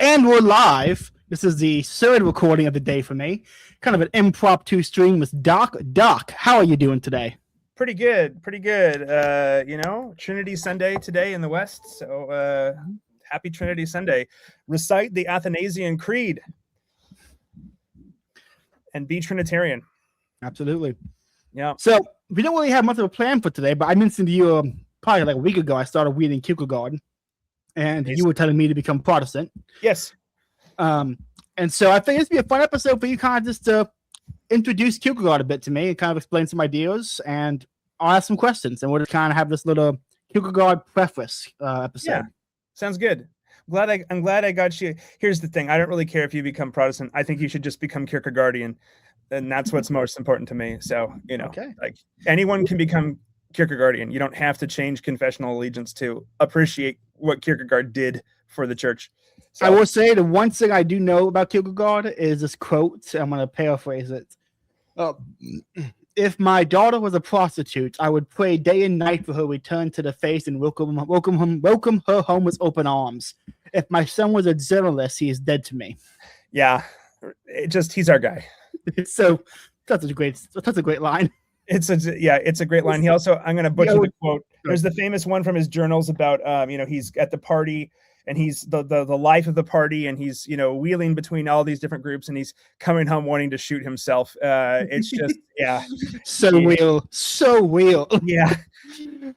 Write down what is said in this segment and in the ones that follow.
And we're live. This is the third recording of the day for me. Kind of an impromptu stream with Doc. Doc, how are you doing today? Pretty good. Trinity Sunday today in the West. So happy Trinity Sunday. Recite the Athanasian Creed and be Trinitarian. Absolutely. Yeah. So we don't really have much of a plan for today, but I mentioned to you probably like a week ago, I started reading Kierkegaard, and you were telling me to become Protestant. Yes. And so I think this would be a fun episode for you kind of just to introduce Kierkegaard a bit to me and kind of explain some ideas, and I'll ask some questions, and we'll just kind of have this little Kierkegaard preface episode. Yeah, sounds good. I'm glad I got you. Here's the thing. I don't really care if you become Protestant. I think you should just become Kierkegaardian, and that's what's most important to me. So, like anyone can become Kierkegaardian. You don't have to change confessional allegiance to appreciate what Kierkegaard did for the church. So, I will say the one thing I do know about Kierkegaard is this quote. I'm going to paraphrase it. If my daughter was a prostitute, I would pray day and night for her return to the faith and welcome her home with open arms. If my son was a journalist, he is dead to me. Yeah, he's our guy. So that's a great line. It's a great line. He also, I'm going to butcher the quote. There's the famous one from his journals about, he's at the party and he's the life of the party, and he's, wheeling between all these different groups, and he's coming home wanting to shoot himself. It's just, yeah. So real. Yeah.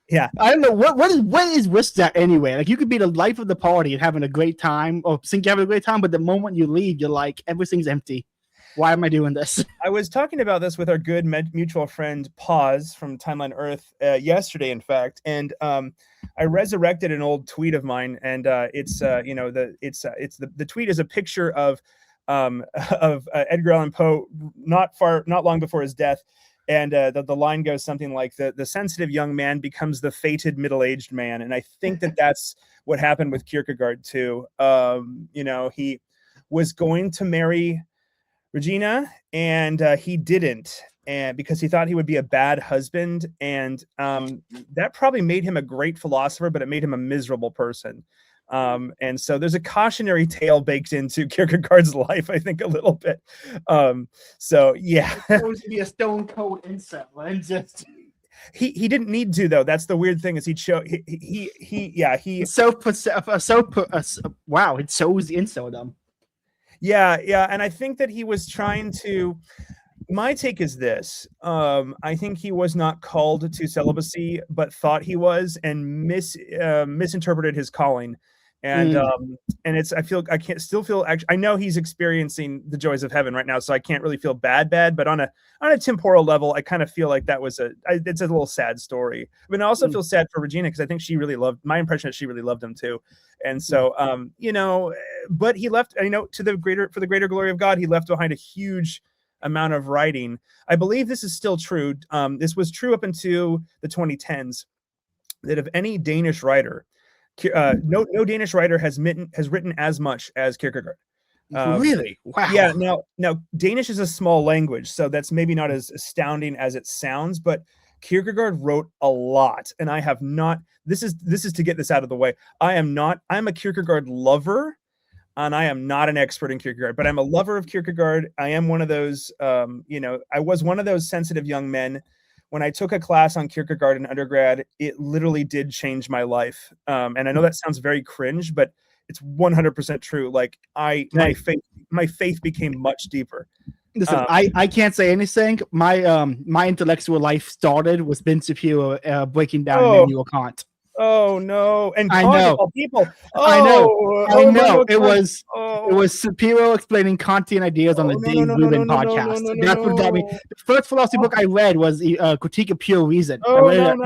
Yeah. I don't know what is with that anyway. Like, you could be the life of the party and having a great time, or think you're having a great time, but the moment you leave, you're like, everything's empty. Why am I doing this? I was talking about this with our good mutual friend Paz from Timeline Earth yesterday, in fact, and I resurrected an old tweet of mine, and the tweet is a picture of Edgar Allan Poe not long before his death, and the line goes something like the sensitive young man becomes the fated middle-aged man, and I think that's what happened with Kierkegaard too. He was going to marry Regina, and he didn't, and because he thought he would be a bad husband, and that probably made him a great philosopher, but it made him a miserable person. And so there's a cautionary tale baked into Kierkegaard's life, I think, a little bit. So yeah, supposed to be a stone cold incel, and just he didn't need to, though. That's the weird thing, is he wow, it shows the incel. Yeah, and I think that he was trying to. My take is this: I think he was not called to celibacy, but thought he was, and misinterpreted his calling. And it's I can't still feel. I know he's experiencing the joys of heaven right now, so I can't really feel bad. But on a temporal level, I kind of feel like that was it's a little sad story. I mean, I also feel sad for Regina, because I think she really loved. My impression is she really loved him too. And so, but he left, for the greater glory of God, he left behind a huge amount of writing. I believe this is still true. This was true up until the 2010s, that of any Danish writer, no Danish writer has written as much as Kierkegaard. Really? Wow. Yeah. Now Danish is a small language, so that's maybe not as astounding as it sounds, but Kierkegaard wrote a lot, and I have not. This is to get this out of the way. I'm a Kierkegaard lover, and I am not an expert in Kierkegaard, but I'm a lover of Kierkegaard. I am one of those, I was one of those sensitive young men. When I took a class on Kierkegaard in undergrad, it literally did change my life. And I know that sounds very cringe, but it's 100% true. Like my faith became much deeper. Listen, I can't say anything. My intellectual life started with Ben Shapiro breaking down Immanuel Kant. Oh no! And I know people. I know. It was Shapiro explaining Kantian ideas on the Dave Rubin podcast. That's what got me. The first philosophy book I read was Critique of Pure Reason. I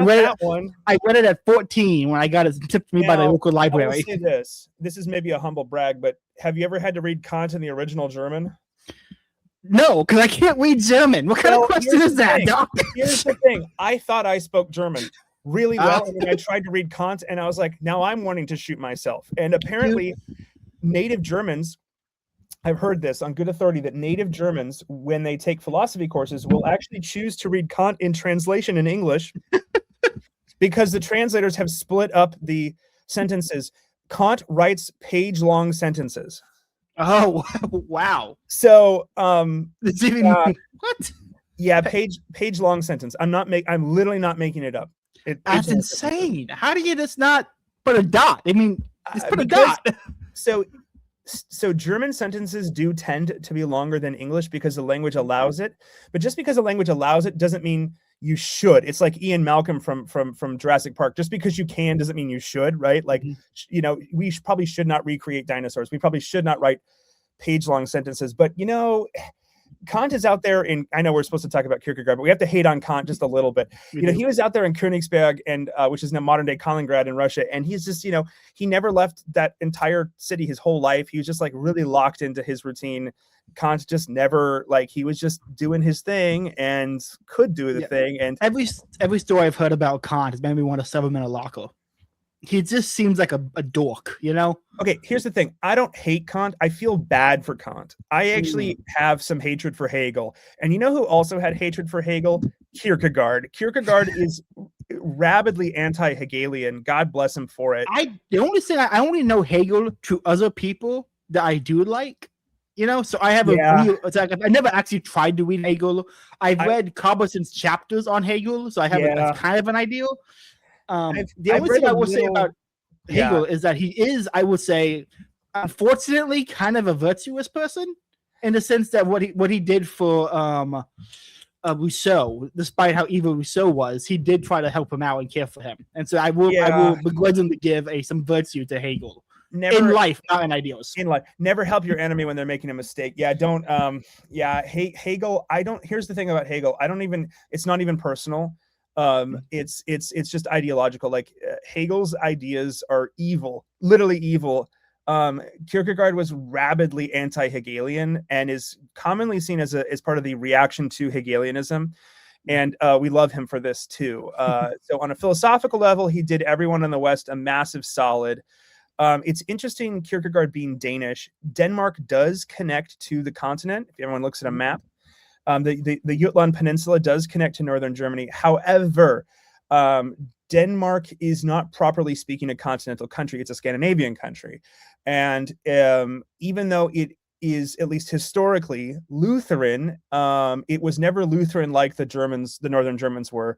read it at 14 when I got it tipped to me by the local library. I will say this is maybe a humble brag, but have you ever had to read Kant in the original German? No, because I can't read German. What kind of question is that, Doc? Here's the thing. I thought I spoke German really well, and then I tried to read Kant, and I was like, now I'm wanting to shoot myself. And apparently, native Germans I've heard this on good authority that native Germans, when they take philosophy courses, will actually choose to read Kant in translation in English because the translators have split up the sentences. Kant writes page-long sentences. Oh, wow. So, It's even what? Yeah, page-long sentence. I'm literally not making it up. That's insane. How do you just not put a dot? I mean, just put a dot. So German sentences do tend to be longer than English because the language allows it. But just because the language allows it doesn't mean you should. It's like Ian Malcolm from Jurassic Park. Just because you can doesn't mean you should, right? Like, we probably should not recreate dinosaurs. We probably should not write page-long sentences. But, Kant is out there I know we're supposed to talk about Kierkegaard, but we have to hate on Kant just a little bit. He was out there in Königsberg, and which is now modern day Kaliningrad in Russia. And he's just, he never left that entire city his whole life. He was just like really locked into his routine. Kant just never, he was just doing his thing and could do the thing. And every story I've heard about Kant has made me want to shove him in a locker. He just seems like a dork, Okay, here's the thing. I don't hate Kant. I feel bad for Kant. I actually have some hatred for Hegel. And you know who also had hatred for Hegel? Kierkegaard. Kierkegaard is rabidly anti-Hegelian. God bless him for it. I only know Hegel through other people that I do like. So I have I never actually tried to read Hegel. I've read Carberson's chapters on Hegel, so I have a kind of an idea. The only thing I will say about Hegel is that he is, I would say, unfortunately, kind of a virtuous person in the sense that what he did for Rousseau, despite how evil Rousseau was, he did try to help him out and care for him. And so I will begrudgingly give some virtue to Hegel. In life, not in ideals. In life, never help your enemy when they're making a mistake. Yeah, don't. Hegel. Here's the thing about Hegel. It's not even personal. It's just ideological. Like Hegel's ideas are evil, literally evil. Kierkegaard was rabidly anti-Hegelian and is commonly seen as part of the reaction to Hegelianism. And we love him for this too. So on a philosophical level, he did everyone in the West a massive solid. It's interesting, Kierkegaard being Danish. Denmark does connect to the continent. If everyone looks at a map, the Jutland Peninsula does connect to northern Germany. However, Denmark is not properly speaking a continental country. It's a Scandinavian country. And even though it is, at least historically, Lutheran, it was never Lutheran like the northern Germans were.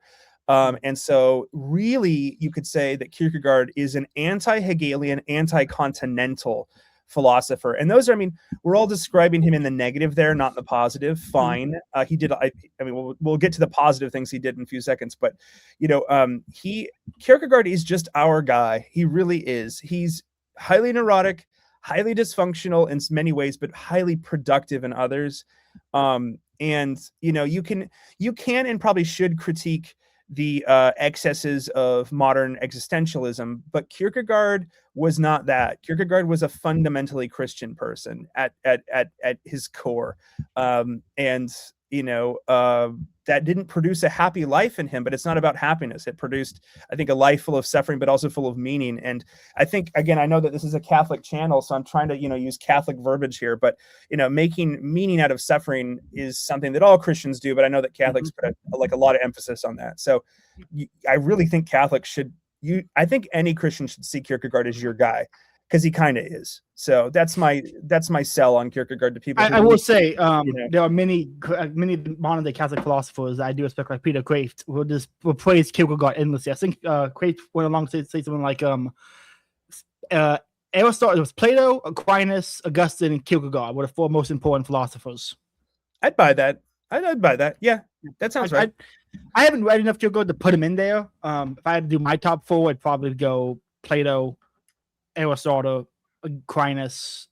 And so really, you could say that Kierkegaard is an anti-Hegelian, anti-continental philosopher. And those are, we're all describing him in the negative there, not the positive. Fine. We'll get to the positive things he did in a few seconds, but Kierkegaard is just our guy. He really is. He's highly neurotic, highly dysfunctional in many ways, but highly productive in others. And you can and probably should critique the excesses of modern existentialism, but Kierkegaard was not that. Kierkegaard was a fundamentally Christian person at his core, and that didn't produce a happy life in him. But it's not about happiness. It produced, I think, a life full of suffering, but also full of meaning. And I think, again, I know that this is a Catholic channel, so I'm trying to use Catholic verbiage here. But making meaning out of suffering is something that all Christians do. But I know that Catholics put a lot of emphasis on that. So I really think Catholics should. I think any Christian should see Kierkegaard as your guy, because he kind of is. So that's my sell on Kierkegaard to people. I will say there are many modern day Catholic philosophers that I do respect, like Peter Kraft, will praise Kierkegaard endlessly. I think Kraft went along to say something like Aristotle, it was Plato, Aquinas, Augustine, and Kierkegaard were the four most important philosophers. I'd buy that. I'd buy that. Yeah, that sounds right. I haven't read enough Kierkegaard to put him in there. If I had to do my top four, I'd probably go Plato, Aristotle, Aquinas.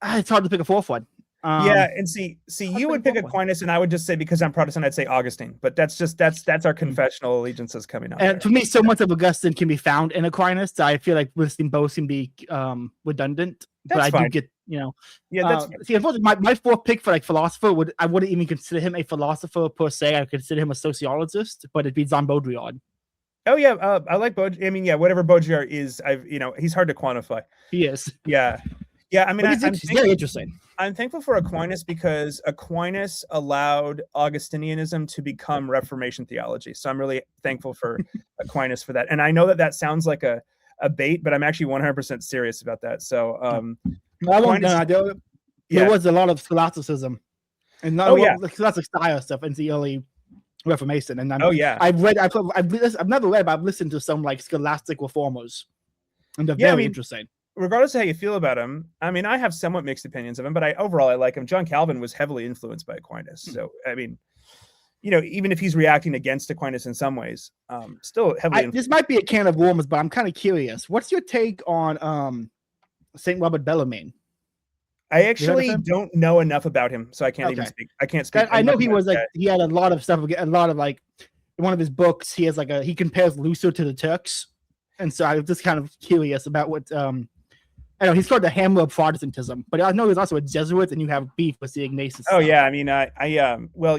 It's hard to pick a fourth one. And see, you would pick Aquinas, and I would just say, because I'm Protestant, I'd say Augustine. But that's our confessional allegiances coming out. And for me, so much of Augustine can be found in Aquinas. I feel like listing both can be redundant. That's fine. Do get, that's see, unfortunately, my fourth pick for philosopher I wouldn't even consider him a philosopher per se. I would consider him a sociologist, but it'd be Jean Baudrillard. Oh yeah, I like Baudrillard. I mean, yeah, whatever Baudrillard is, he's hard to quantify. He is. Yeah, yeah. I mean, But it's very interesting. I'm thankful for Aquinas because Aquinas allowed Augustinianism to become Reformation theology. So I'm really thankful for Aquinas for that. And I know that sounds like a bait, but I'm actually 100% serious about that. So there was a lot of scholasticism and scholastic style stuff in the early Reformation. And I've never read, but I've listened to some like scholastic reformers, and they're very interesting. Regardless of how you feel about him, I mean, I have somewhat mixed opinions of him, but overall I like him. John Calvin was heavily influenced by Aquinas. So, I mean, even if he's reacting against Aquinas in some ways, still heavily influenced. This might be a can of worms, but I'm kind of curious. What's your take on St. Robert Bellarmine? I actually don't know enough about him, so I can't even speak. I can't speak. I know he was he had a lot of stuff, a lot of like, in one of his books, he has he compares Luther to the Turks. And so I was just kind of curious about what, I know he's called the hammer of Protestantism, but I know he's also a Jesuit, and you have beef with the Ignatius. Oh yeah, I mean, well,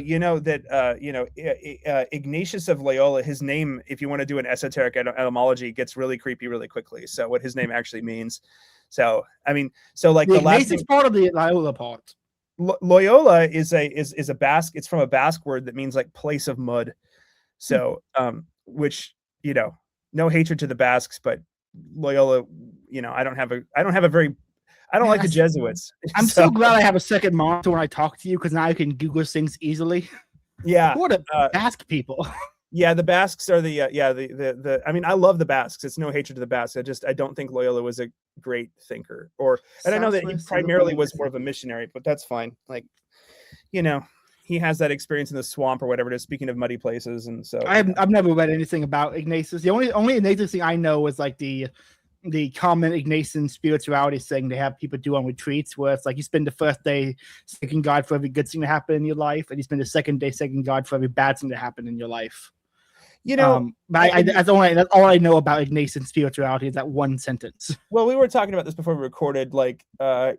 Ignatius of Loyola, his name, if you want to do an esoteric etymology, gets really creepy really quickly. So what his name actually means. So I mean, like the last name, part of the Loyola part. Loyola is a Basque. It's from a Basque word that means like place of mud. So which no hatred to the Basques, but Loyola, I don't like the Jesuits. I'm so glad I have a second monitor when I talk to you, because now I can Google things easily. Yeah. What a Basque people. Yeah, the Basques are I mean, I love the Basques. It's no hatred to the Basques. I don't think Loyola was a great thinker, and I know that he primarily was more of a missionary, but that's fine. Like, he has that experience in the swamp or whatever it is. Speaking of muddy places, and so I've never read anything about Ignatius. The only Ignatius thing I know is like the common Ignatian spirituality thing they have people do on retreats, where it's like you spend the first day thanking God for every good thing to happen in your life, and you spend the second day thanking God for every bad thing to happen in your life. That's all I know about Ignatian spirituality is that one sentence. Well, we were talking about this before we recorded. Like,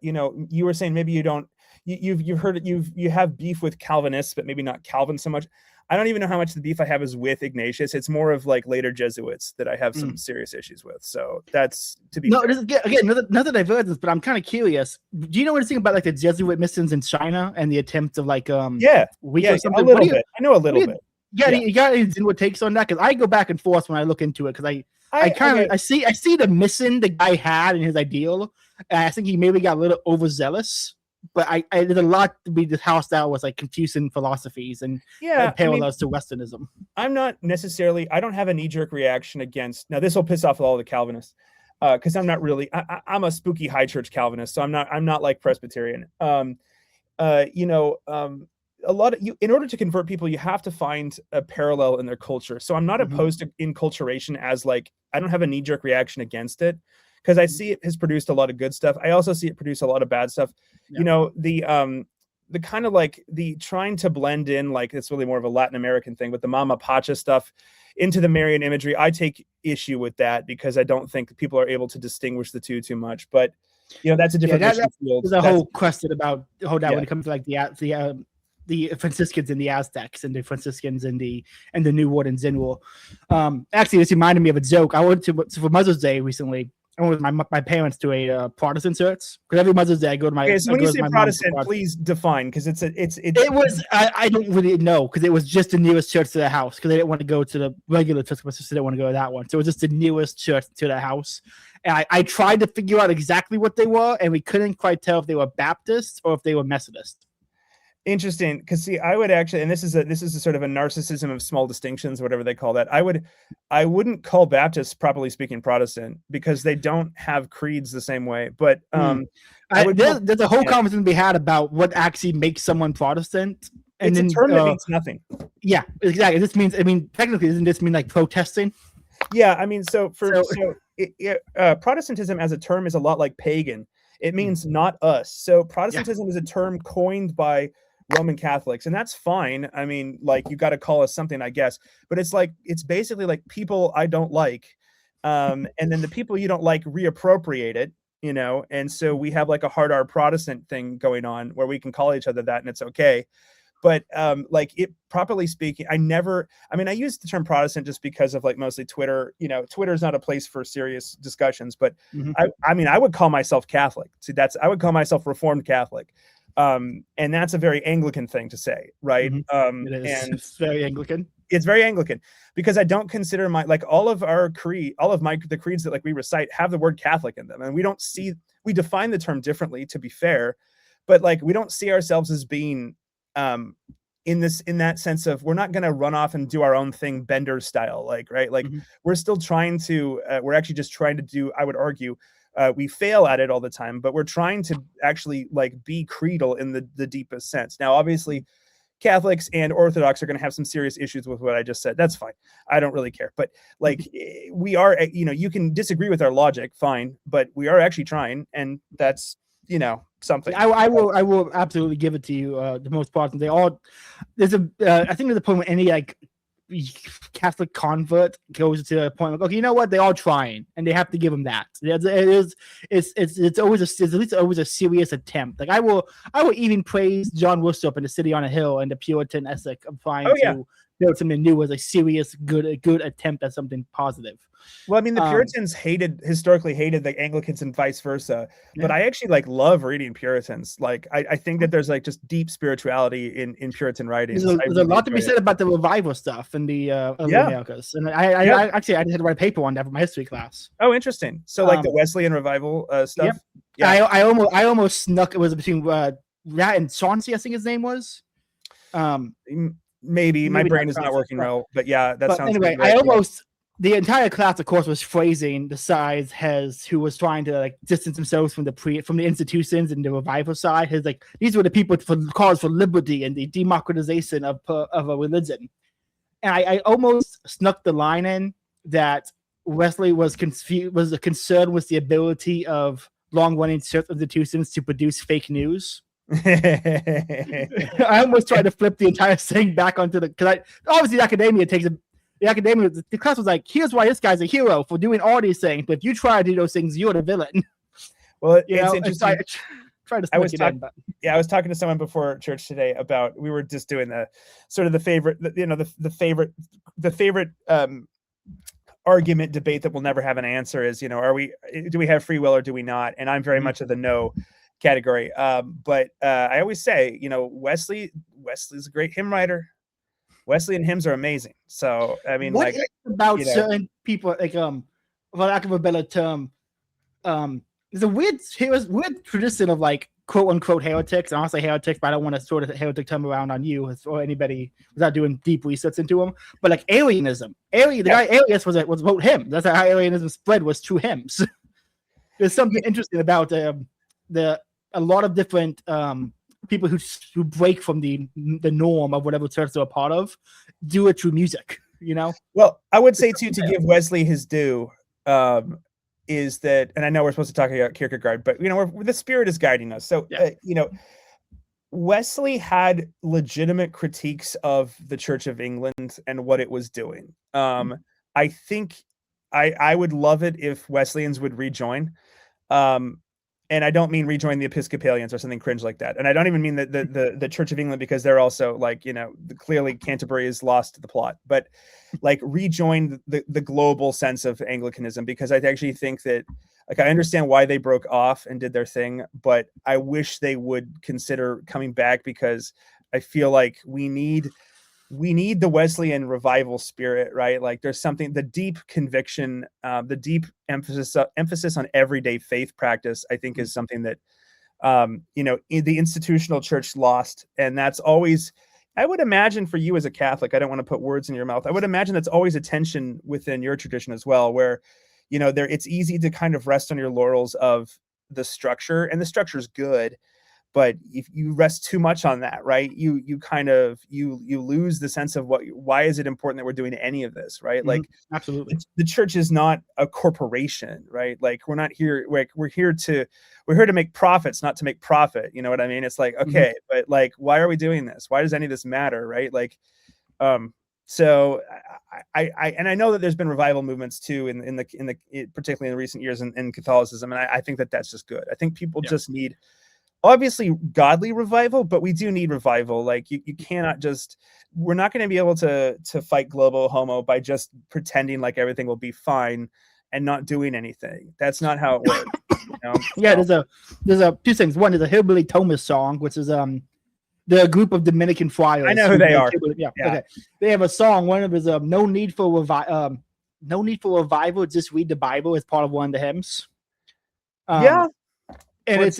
you were saying maybe you don't. You've heard it. You have beef with Calvinists, but maybe not Calvin so much. I don't even know how much the beef I have is with Ignatius. It's more of like later Jesuits that I have some serious issues with. So that's to be fair. This is, again, another divergence, but I'm kind of curious. Do you know anything about like the Jesuit missions in China and the attempts of like a little bit. I know a little bit. Yeah, you got anything what takes on that? Because I go back and forth when I look into it, because I see the mission the guy had in his ideal, and I think he maybe got a little overzealous. But there's a lot to be hostile with like Confucian philosophies and parallels to Westernism. I'm not necessarily. I don't have a knee-jerk reaction against. Now this will piss off all the Calvinists, because I'm not really. I'm a spooky high church Calvinist, so I'm not like Presbyterian. A lot of in order to convert people, you have to find a parallel in their culture. So I'm not opposed to enculturation as like, I don't have a knee-jerk reaction against it, because I see it has produced a lot of good stuff. I also see it produce a lot of bad stuff. Yeah. The kind of like the trying to blend in, like it's really more of a Latin American thing, with the Mama Pacha stuff into the Marian imagery. I take issue with that, because I don't think people are able to distinguish the two too much. But that's a different field. There's a whole question about when it comes to like the Franciscans and the Aztecs, and the Franciscans and the New World and Zen War. Actually, this reminded me of a joke. I went for Mother's Day recently. I went with my parents to a Protestant church, because every Mother's Day I go to my. Okay, so when you say Protestant, please define, because it was I don't really know, because it was just the nearest church to the house, because they didn't want to go to the regular church. My sister didn't want to go to that one, so it was just the nearest church to the house. And I tried to figure out exactly what they were, and we couldn't quite tell if they were Baptist or if they were Methodist. Interesting, because see, I would actually, and this is a sort of a narcissism of small distinctions, whatever they call that. I wouldn't call Baptists, properly speaking, Protestant, because they don't have creeds the same way. But there's a whole conversation to be had about what actually makes someone Protestant. And it's a term that means nothing. Yeah, exactly. This means, technically, doesn't this mean like protesting? Yeah, I mean, Protestantism as a term is a lot like pagan. It means not us. So Protestantism is a term coined by Roman Catholics, and that's fine. I mean, like, you got to call us something, I guess, but it's basically like people I don't like, and then the people you don't like reappropriate it, and so we have like a hard R Protestant thing going on where we can call each other that, and it's okay. But like it properly speaking, I use the term Protestant just because of like mostly Twitter. Twitter is not a place for serious discussions, but I would call myself Catholic. See, I would call myself Reformed Catholic. And that's a very Anglican thing to say, right? It is. And It's very Anglican. It's very Anglican because I don't consider all of the creeds that like we recite have the word Catholic in them. And we define the term differently, to be fair, but like, we don't see ourselves as being, in that sense of, we're not going to run off and do our own thing, Bender style, like, right. Like we're still trying to, we're actually just trying to do, I would argue, we fail at it all the time, but we're trying to actually like be creedal in the deepest sense. Now, obviously, Catholics and Orthodox are going to have some serious issues with what I just said. That's fine. I don't really care. But like we are, you can disagree with our logic, fine, but we are actually trying, and that's something. I will absolutely give it to you. The most part, I think there's a point where any like Catholic convert goes to a point like, okay, you know what? They're all trying, and they have to give them that. It's always a serious attempt. Like I will even praise John Woosop in The City on a Hill and the Puritan ethic of trying to build something new as a serious, good attempt at something positive. Well, I mean, the Puritans historically hated the Anglicans and vice versa, but I actually like love reading Puritans. Like, I think that there's like just deep spirituality in Puritan writings. There's a lot to be said about the revival stuff in the early Americas, and I just had to write a paper on that for my history class. Oh, interesting. So like the Wesleyan revival stuff. Yeah, I almost snuck. It was between that and Chauncey, I think his name was. Maybe my brain is not working well, but yeah, that sounds. Anyway, the entire class, of course, was phrasing the side who was trying to like distance themselves from the institutions and the revival side. These were the people for cause for liberty and the democratization of a religion. And I almost snuck the line in that Wesley was concerned with the ability of long-running church institutions to produce fake news. I almost tried to flip the entire thing back onto because obviously the class was like, here's why this guy's a hero for doing all these things, but if you try to do those things, you're the villain. Well, it's interesting. I was talking to someone before church today about, we were just doing the sort of the favorite argument debate that will never have an answer is, do we have free will or do we not? And I'm very much of the no category. But I always say, Wesley's a great hymn writer. Wesleyan hymns are amazing. So I mean, what about certain people, like for lack of a better term, there's a weird tradition of like quote unquote heretics. And I'll say heretics, but I don't want to sort of heretic term around on you or anybody without doing deep research into them. But like Arianism, the guy Arius was about him. That's how Arianism spread, was through hymns. There's something interesting about a lot of different people who break from the norm of whatever church they're a part of do it through music, Well, I would say too, to give Wesley his due, is that, and I know we're supposed to talk about Kierkegaard, but the Spirit is guiding us. So Wesley had legitimate critiques of the Church of England and what it was doing. I think I would love it if Wesleyans would rejoin. And I don't mean rejoin the Episcopalians or something cringe like that. And I don't even mean the Church of England, because they're also like, clearly Canterbury is lost to the plot, but like rejoin the global sense of Anglicanism, because I actually think that, like, I understand why they broke off and did their thing, but I wish they would consider coming back, because I feel like we need the Wesleyan revival spirit, right? Like there's something, the deep conviction, the deep emphasis on everyday faith practice, I think is something that, the institutional church lost. And that's always, I would imagine for you as a Catholic, I don't want to put words in your mouth, I would imagine that's always a tension within your tradition as well, where, it's easy to kind of rest on your laurels of the structure, and the structure is good. But if you rest too much on that, right, you lose the sense of why is it important that we're doing any of this, right? Like, absolutely, the church is not a corporation, right? Like we're not here, like we're here to make profits, not to make profit. You know what I mean? It's like, okay, but like, why are we doing this? Why does any of this matter, right? Like, so I know that there's been revival movements too particularly in recent years in Catholicism, and I think that that's just good. I think people just need obviously godly revival, but we do need revival. Like you cannot just, we're not going to be able to fight global homo by just pretending like everything will be fine and not doing anything. That's not how it works. You know? Yeah, there's a two things. One is a Hillbilly Thomas song, which is the group of Dominican friars. I know who they are. Yeah. Okay. They have a song. One of them is no need for revival. Just read the Bible as part of one of the hymns. Yeah. And it's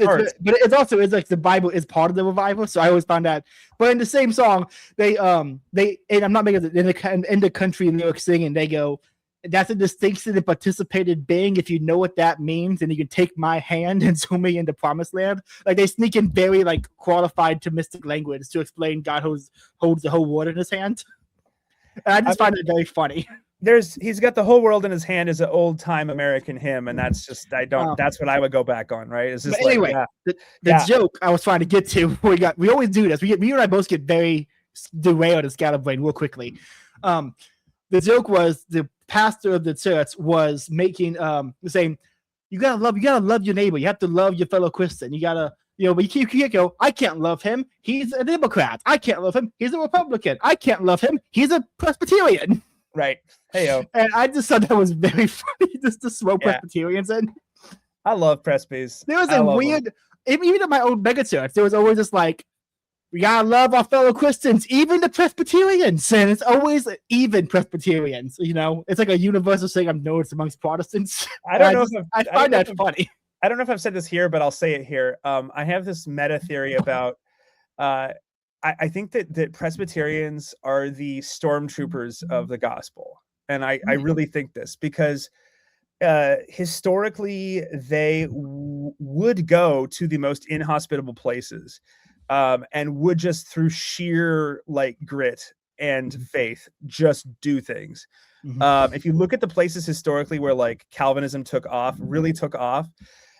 also like the Bible is part of the revival, so I always found that. But in the same song, they and I'm not making it in the country lyric singing. They go, "That's a distinction in participated being. If you know what that means, and you can take my hand and zoom me into promised land." Like they sneak in very like qualified Thomistic language to explain God holds the whole world in his hand. And I just find it very funny. He's got the whole world in his hand as an old time American hymn, and that's just that's what I would go back on, right? It's just anyway, the joke I was trying to get to, we always do this. Me and I both get very derailed and scatterbrained real quickly. The joke was the pastor of the church was making saying, you gotta love your neighbor, you have to love your fellow Christian, you gotta, but you can't go, I can't love him, he's a Democrat, I can't love him, he's a Republican, I can't love him, he's a Presbyterian. Right. Hey-o. And I just thought that was very funny, just to throw Presbyterians in. I love Presbys. There was a weird, even at my old megachurch, there was always just like, we gotta love our fellow Christians, even the Presbyterians. And it's always even Presbyterians, It's like a universal thing I've noticed amongst Protestants. I find that funny. I don't know if I've said this here, but I'll say it here. I have this meta theory about I think that Presbyterians are the stormtroopers of the gospel. And I really think this because historically they would go to the most inhospitable places and would just through sheer like grit and faith just do things. If you look at the places historically where like Calvinism really took off,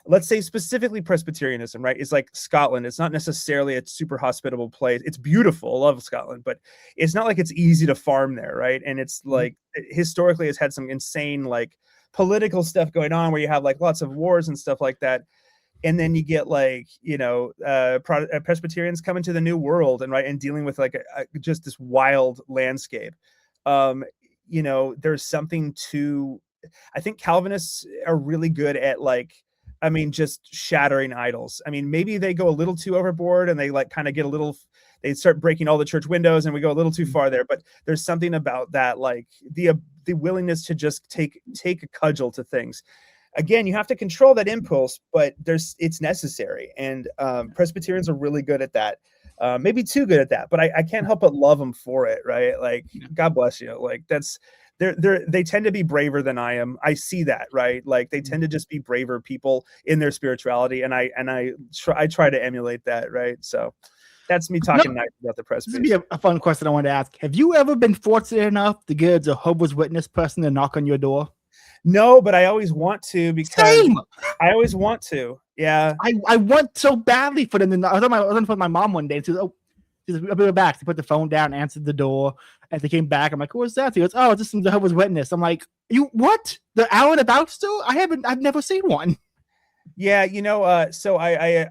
let's say specifically Presbyterianism, right? It's like Scotland. It's not necessarily a super hospitable place. It's beautiful. I love Scotland, but it's not like it's easy to farm there, right? And it's like historically it's had some insane like political stuff going on where you have like lots of wars and stuff like that. And then you get like, Presbyterians coming to the New World and dealing with like just this wild landscape. There's something to, I think Calvinists are really good at just shattering idols. Maybe they go a little too overboard and they like kind of get they start breaking all the church windows and we go a little too far there. But there's something about that, like the willingness to just take a cudgel to things. Again, you have to control that impulse, but it's necessary. And Presbyterians are really good at that. Maybe too good at that, but I can't help but love them for it, right? Like, God bless you. Like they tend to be braver than I am. I see that, right? Like they tend to just be braver people in their spirituality, and I try to emulate that, right? So that's me talking nice about the Presbyterians. This would be a fun question I wanted to ask. Have you ever been fortunate enough to get a Jehovah's Witness person to knock on your door? No, but I always want to because I always want to. Yeah, I want so badly for them. I was on the phone with my mom one day. And she was, I'll be back. She put the phone down, answered the door, and they came back. I'm like, "What's that?" He goes, "Oh, it's just some Jehovah's Witness." I'm like, "You what? The Out and About store? I've never seen one." Yeah, so I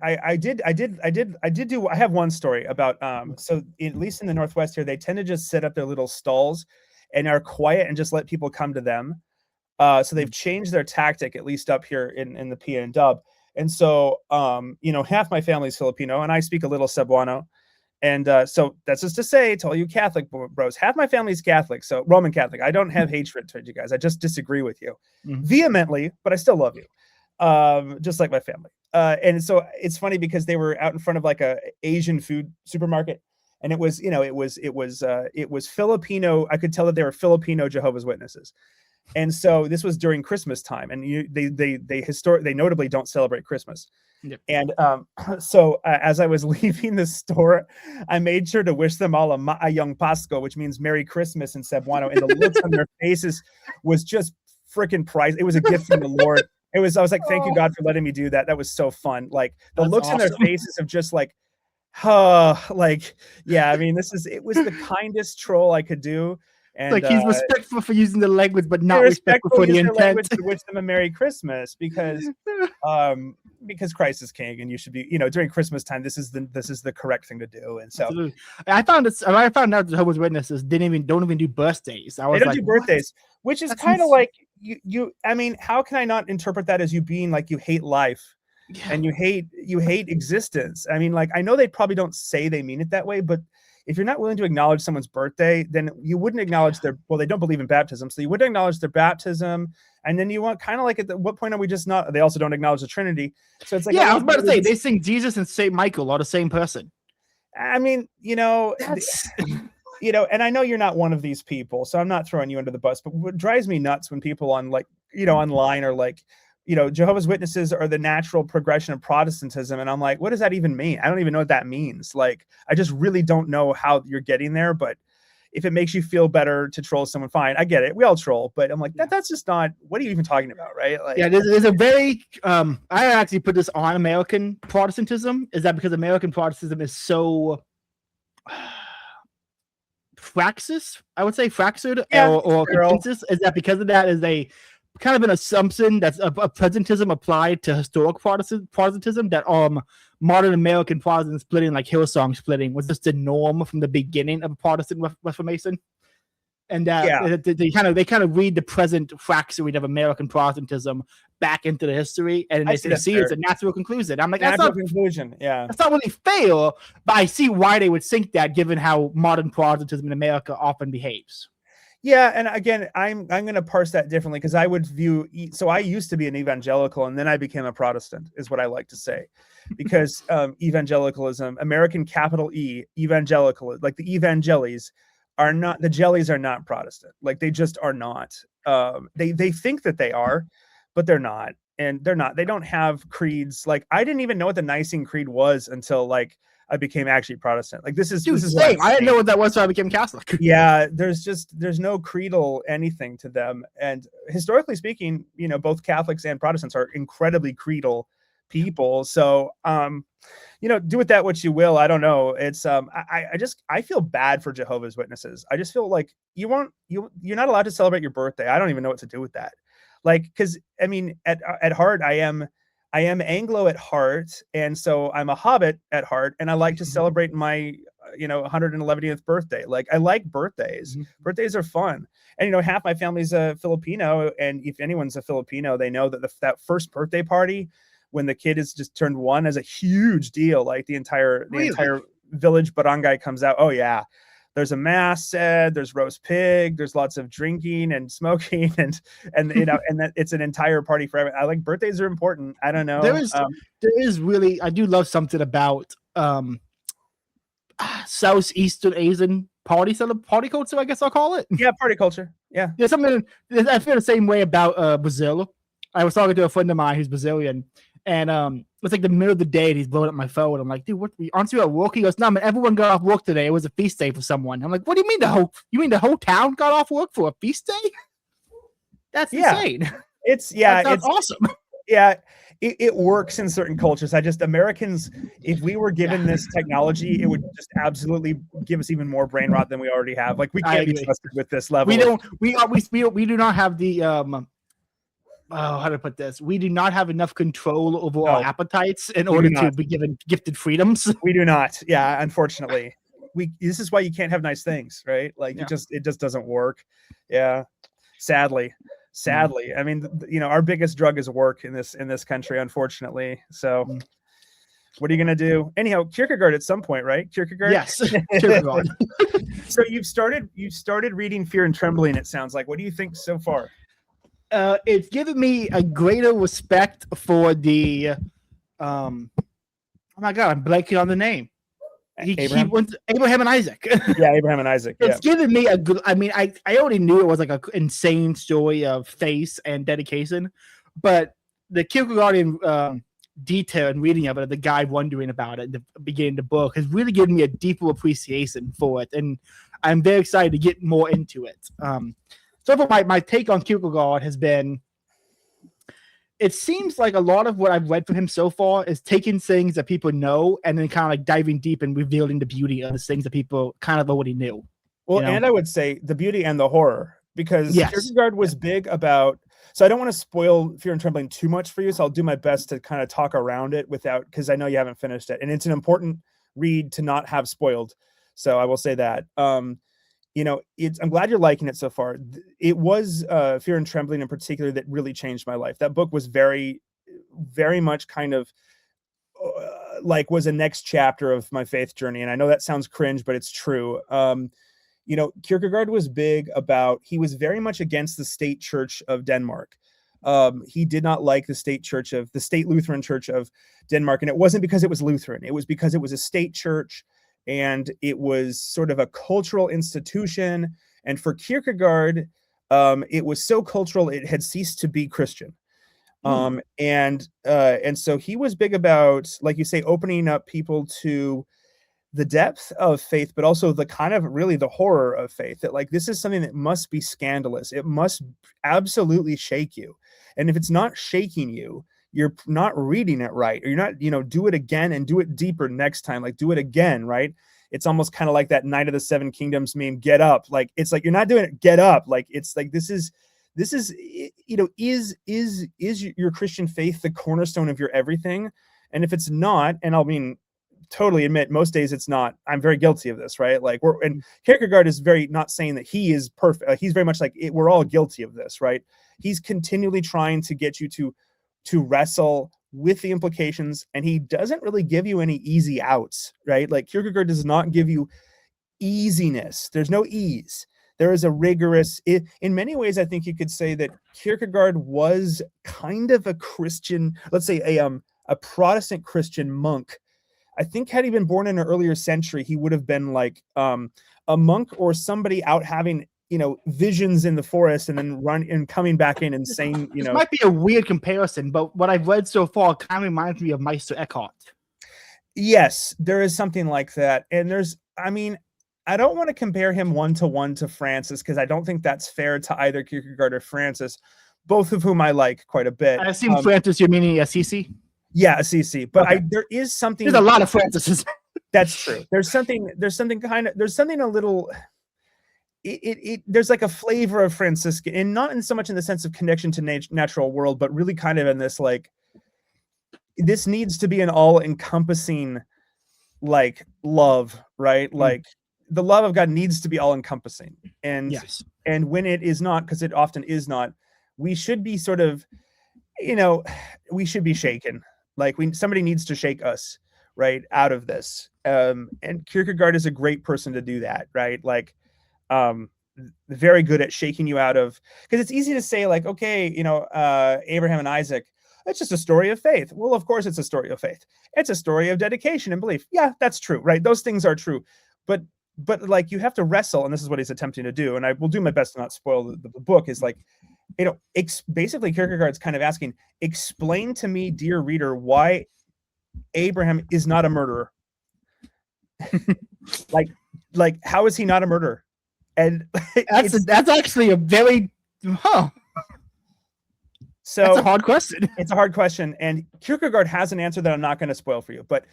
have one story about so at least in the Northwest here, they tend to just set up their little stalls and are quiet and just let people come to them. So they've changed their tactic, at least up here in the PA and Dub. And so half my family's Filipino and I speak a little Cebuano. And so that's just to say to all you Catholic bros, half my family's Catholic, so Roman Catholic. I don't have hatred towards you guys. I just disagree with you vehemently, but I still love you. Just like my family. And so it's funny because they were out in front of like a Asian food supermarket, and it was Filipino. I could tell that they were Filipino Jehovah's Witnesses. And so this was during Christmas time, and they notably don't celebrate Christmas. Yep. And so as I was leaving the store, I made sure to wish them all a Maayong Pasko, which means Merry Christmas in Cebuano. And the looks on their faces was just freaking priceless. It was a gift from the Lord. I was like, thank you, God, for letting me do that. That was so fun. Like the looks on their faces of just like, it was the kindest troll I could do. And like he's respectful for using the language, but not respectful for the intent. To wish them a Merry Christmas because Christ is King, and you should be, during Christmas time, this is the correct thing to do. And so Absolutely. I found out Jehovah's Witnesses don't even do birthdays. They don't do birthdays, which is kind of like you. I mean, how can I not interpret that as you being like you hate life? Yeah. And you hate existence. I mean, like, I know they probably don't say they mean it that way, but if you're not willing to acknowledge someone's birthday, then you wouldn't acknowledge they don't believe in baptism. So you wouldn't acknowledge their baptism. And then you want kind of like, at what point are we just not, they also don't acknowledge the Trinity. So it's like, I was about to say, they sing Jesus and St. Michael are the same person. I mean, and I know you're not one of these people, so I'm not throwing you under the bus, but what drives me nuts when people on like, online are like, Jehovah's Witnesses are the natural progression of Protestantism. And I'm like, what does that even mean? I don't even know what that means. Like, I just really don't know how you're getting there. But if it makes you feel better to troll someone, fine. I get it. We all troll. But I'm like, that's just not, what are you even talking about? Right? Like, there's a very, I actually put this on American Protestantism. Is that because American Protestantism is so fraxis? I would say fractured or consensus. Is that because of that? Is they kind of an assumption that's a presentism applied to historic Protestantism that modern American Protestant splitting, like Hillsong splitting, was just the norm from the beginning of Protestant Reformation, and that they kind of read the present fracturing of American Protestantism back into the history, and they see it's a natural conclusion. I'm like, that's not really fair, but I see why they would think that, given how modern Protestantism in America often behaves. Yeah, and again, I'm going to parse that differently, because I would view, so I used to be an evangelical, and then I became a Protestant, is what I like to say, because evangelicalism, American capital E, evangelical, like the evangelis are not, the jellies are not Protestant, like they just are not. They think that they are, but they're not, and they're not. They don't have creeds. Like, I didn't even know what the Nicene Creed was until like I became actually Protestant. Like, this is same. I didn't know what that was until I became Catholic. Yeah, there's no creedal anything to them. And historically speaking, both Catholics and Protestants are incredibly creedal people. So, do with that what you will. I don't know. It's I feel bad for Jehovah's Witnesses. I just feel like you're not allowed to celebrate your birthday. I don't even know what to do with that. Like, because I mean, at heart, I am Anglo at heart, and so I'm a Hobbit at heart, and I like to celebrate my 111th birthday. Like, I like birthdays. Birthdays are fun, and half my family's a Filipino, and if anyone's a Filipino, they know that that first birthday party when the kid is just turned 1 is a huge deal. Like, the entire village barangay comes out. Oh yeah. There's a mass said, there's roast pig, there's lots of drinking and smoking, and and that it's an entire party for everyone. I like, birthdays are important. I don't know. There is really, I do love something about Southeastern Asian party culture, I guess I'll call it. Yeah, party culture. Yeah. There's something, I feel the same way about Brazil. I was talking to a friend of mine who's Brazilian, and it's like the middle of the day, and he's blowing up my phone. I'm like, dude, aren't you at work? He goes, no, man, everyone got off work today. It was a feast day for someone. I'm like, what do you mean the whole town got off work for a feast day? That's insane. It's awesome. Yeah, it works in certain cultures. Americans, if we were given this technology, it would just absolutely give us even more brain rot than we already have. Like, we can't be trusted with this level. We do not have the how to put this? We do not have enough control over our appetites in order to be given gifted freedoms. We do not. Yeah, unfortunately. This is why you can't have nice things, right? Like, it just doesn't work. Yeah. Sadly. I mean, our biggest drug is work in this country, unfortunately. So what are you going to do? Anyhow, Kierkegaard at some point, right? Kierkegaard? Yes. Kierkegaard. So you've started reading Fear and Trembling, it sounds like. What do you think so far? It's given me a greater respect for the oh my god, I'm blanking on the name. Abraham and Isaac. Yeah, Abraham and Isaac. It's given me a good, I mean, I already knew it was like an insane story of faith and dedication, but the Kierkegaardian detail and reading of it, the guy wondering about it, the beginning of the book, has really given me a deeper appreciation for it, and I'm very excited to get more into it. So far, my take on Kierkegaard has been, it seems like a lot of what I've read from him so far is taking things that people know and then kind of like diving deep and revealing the beauty of the things that people kind of already knew. Well, you know? and I would say the beauty and the horror, because Yes. Kierkegaard was big about. So I don't want to spoil Fear and Trembling too much for you, so I'll do my best to kind of talk around it without, because I know you haven't finished it, and it's an important read to not have spoiled. So I will say that. You know, I'm glad you're liking it so far. It was Fear and Trembling in particular that really changed my life. That book was very, very much kind of like was a next chapter of my faith journey. And I know that sounds cringe, but it's true. You know, Kierkegaard was big about, he was very much against the state church of Denmark. He did not like the state Lutheran church of Denmark. And it wasn't because it was Lutheran. It was because it was a state church and it was sort of a cultural institution. And for Kierkegaard, it was so cultural, it had ceased to be Christian. And so he was big about, like you say, opening up people to the depth of faith, but also the kind of really the horror of faith, that like, this is something that must be scandalous. It must absolutely shake you. And if it's not shaking you, you're not reading it right, or you're not, you know, do it again and do it deeper next time. Like, do it again. Right. It's almost kind of like that Night of the Seven Kingdoms meme, get up. Like, it's like, you're not doing it. Get up. Like, it's like, this is, you know, is your Christian faith the cornerstone of your everything? And if it's not, and I'll mean, totally admit most days it's not, I'm very guilty of this, right? Like, and Kierkegaard is very not saying that he is perfect. He's very much like, we're all guilty of this, right? He's continually trying to get you to wrestle with the implications, and he doesn't really give you any easy outs, right? Like, Kierkegaard does not give you easiness. There's no ease. There is a rigorous, in many ways, I think you could say that Kierkegaard was kind of a Christian, let's say a Protestant Christian monk. I think had he been born in an earlier century, he would have been like a monk or somebody out having, you know, visions in the forest and then coming back in and saying, you know. This might be a weird comparison, but what I've read so far kind of reminds me of Meister Eckhart. Yes, there is something like that. And I mean, I don't want to compare him one-to-one to Francis, because I don't think that's fair to either Kierkegaard or Francis, both of whom I like quite a bit. I assume Francis, you're meaning Assisi? Yeah, Assisi. But okay. There is something. There's a lot of Francises. That's true. There's something a little. There's like a flavor of Franciscan, and not in so much in the sense of connection to natural world, but really kind of in this, like, this needs to be an all-encompassing, like, love, right? Like, the love of God needs to be all-encompassing, and yes. And when it is not, because it often is not, we should be sort of, you know, we should be shaken. Like, somebody needs to shake us, right, out of this. And Kierkegaard is a great person to do that, right? Like, very good at shaking you out of, because it's easy to say, like, okay, you know, Abraham and Isaac, it's just a story of faith. Well, of course it's a story of faith. It's a story of dedication and belief. Yeah, that's true, right? Those things are true. But like, you have to wrestle, and this is what he's attempting to do, and I will do my best to not spoil the book, is like, you know, basically Kierkegaard's kind of asking, explain to me, dear reader, why Abraham is not a murderer. like how is he not a murderer? And that's actually a very so that's a hard question. It's a hard question, and Kierkegaard has an answer that I'm not going to spoil for you, but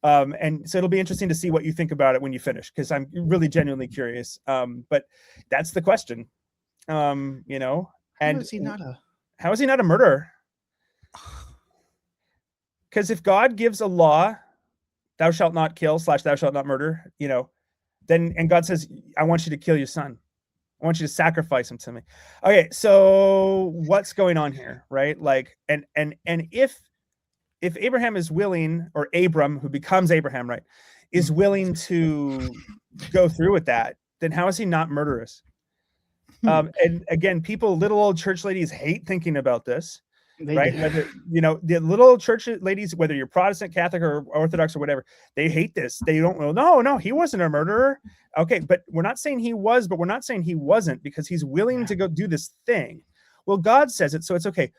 and so it'll be interesting to see what you think about it when you finish, because I'm really genuinely curious. But that's the question. You know, and how is he not a murderer? Because if God gives a law, thou shalt not kill / thou shalt not murder, you know, then, and God says, I want you to kill your son. I want you to sacrifice him to me. Okay, so what's going on here, right? Like, and if Abraham is willing, or Abram, who becomes Abraham, right, is willing to go through with that, then how is he not murderous? And again, little old church ladies hate thinking about this, right? Whether, you know, the little old church ladies, whether you're Protestant, Catholic, or Orthodox, or whatever, they hate this. They don't know. No, he wasn't a murderer. Okay, but we're not saying he was, but we're not saying he wasn't, because he's willing to go do this thing. Well, God says it, so it's okay.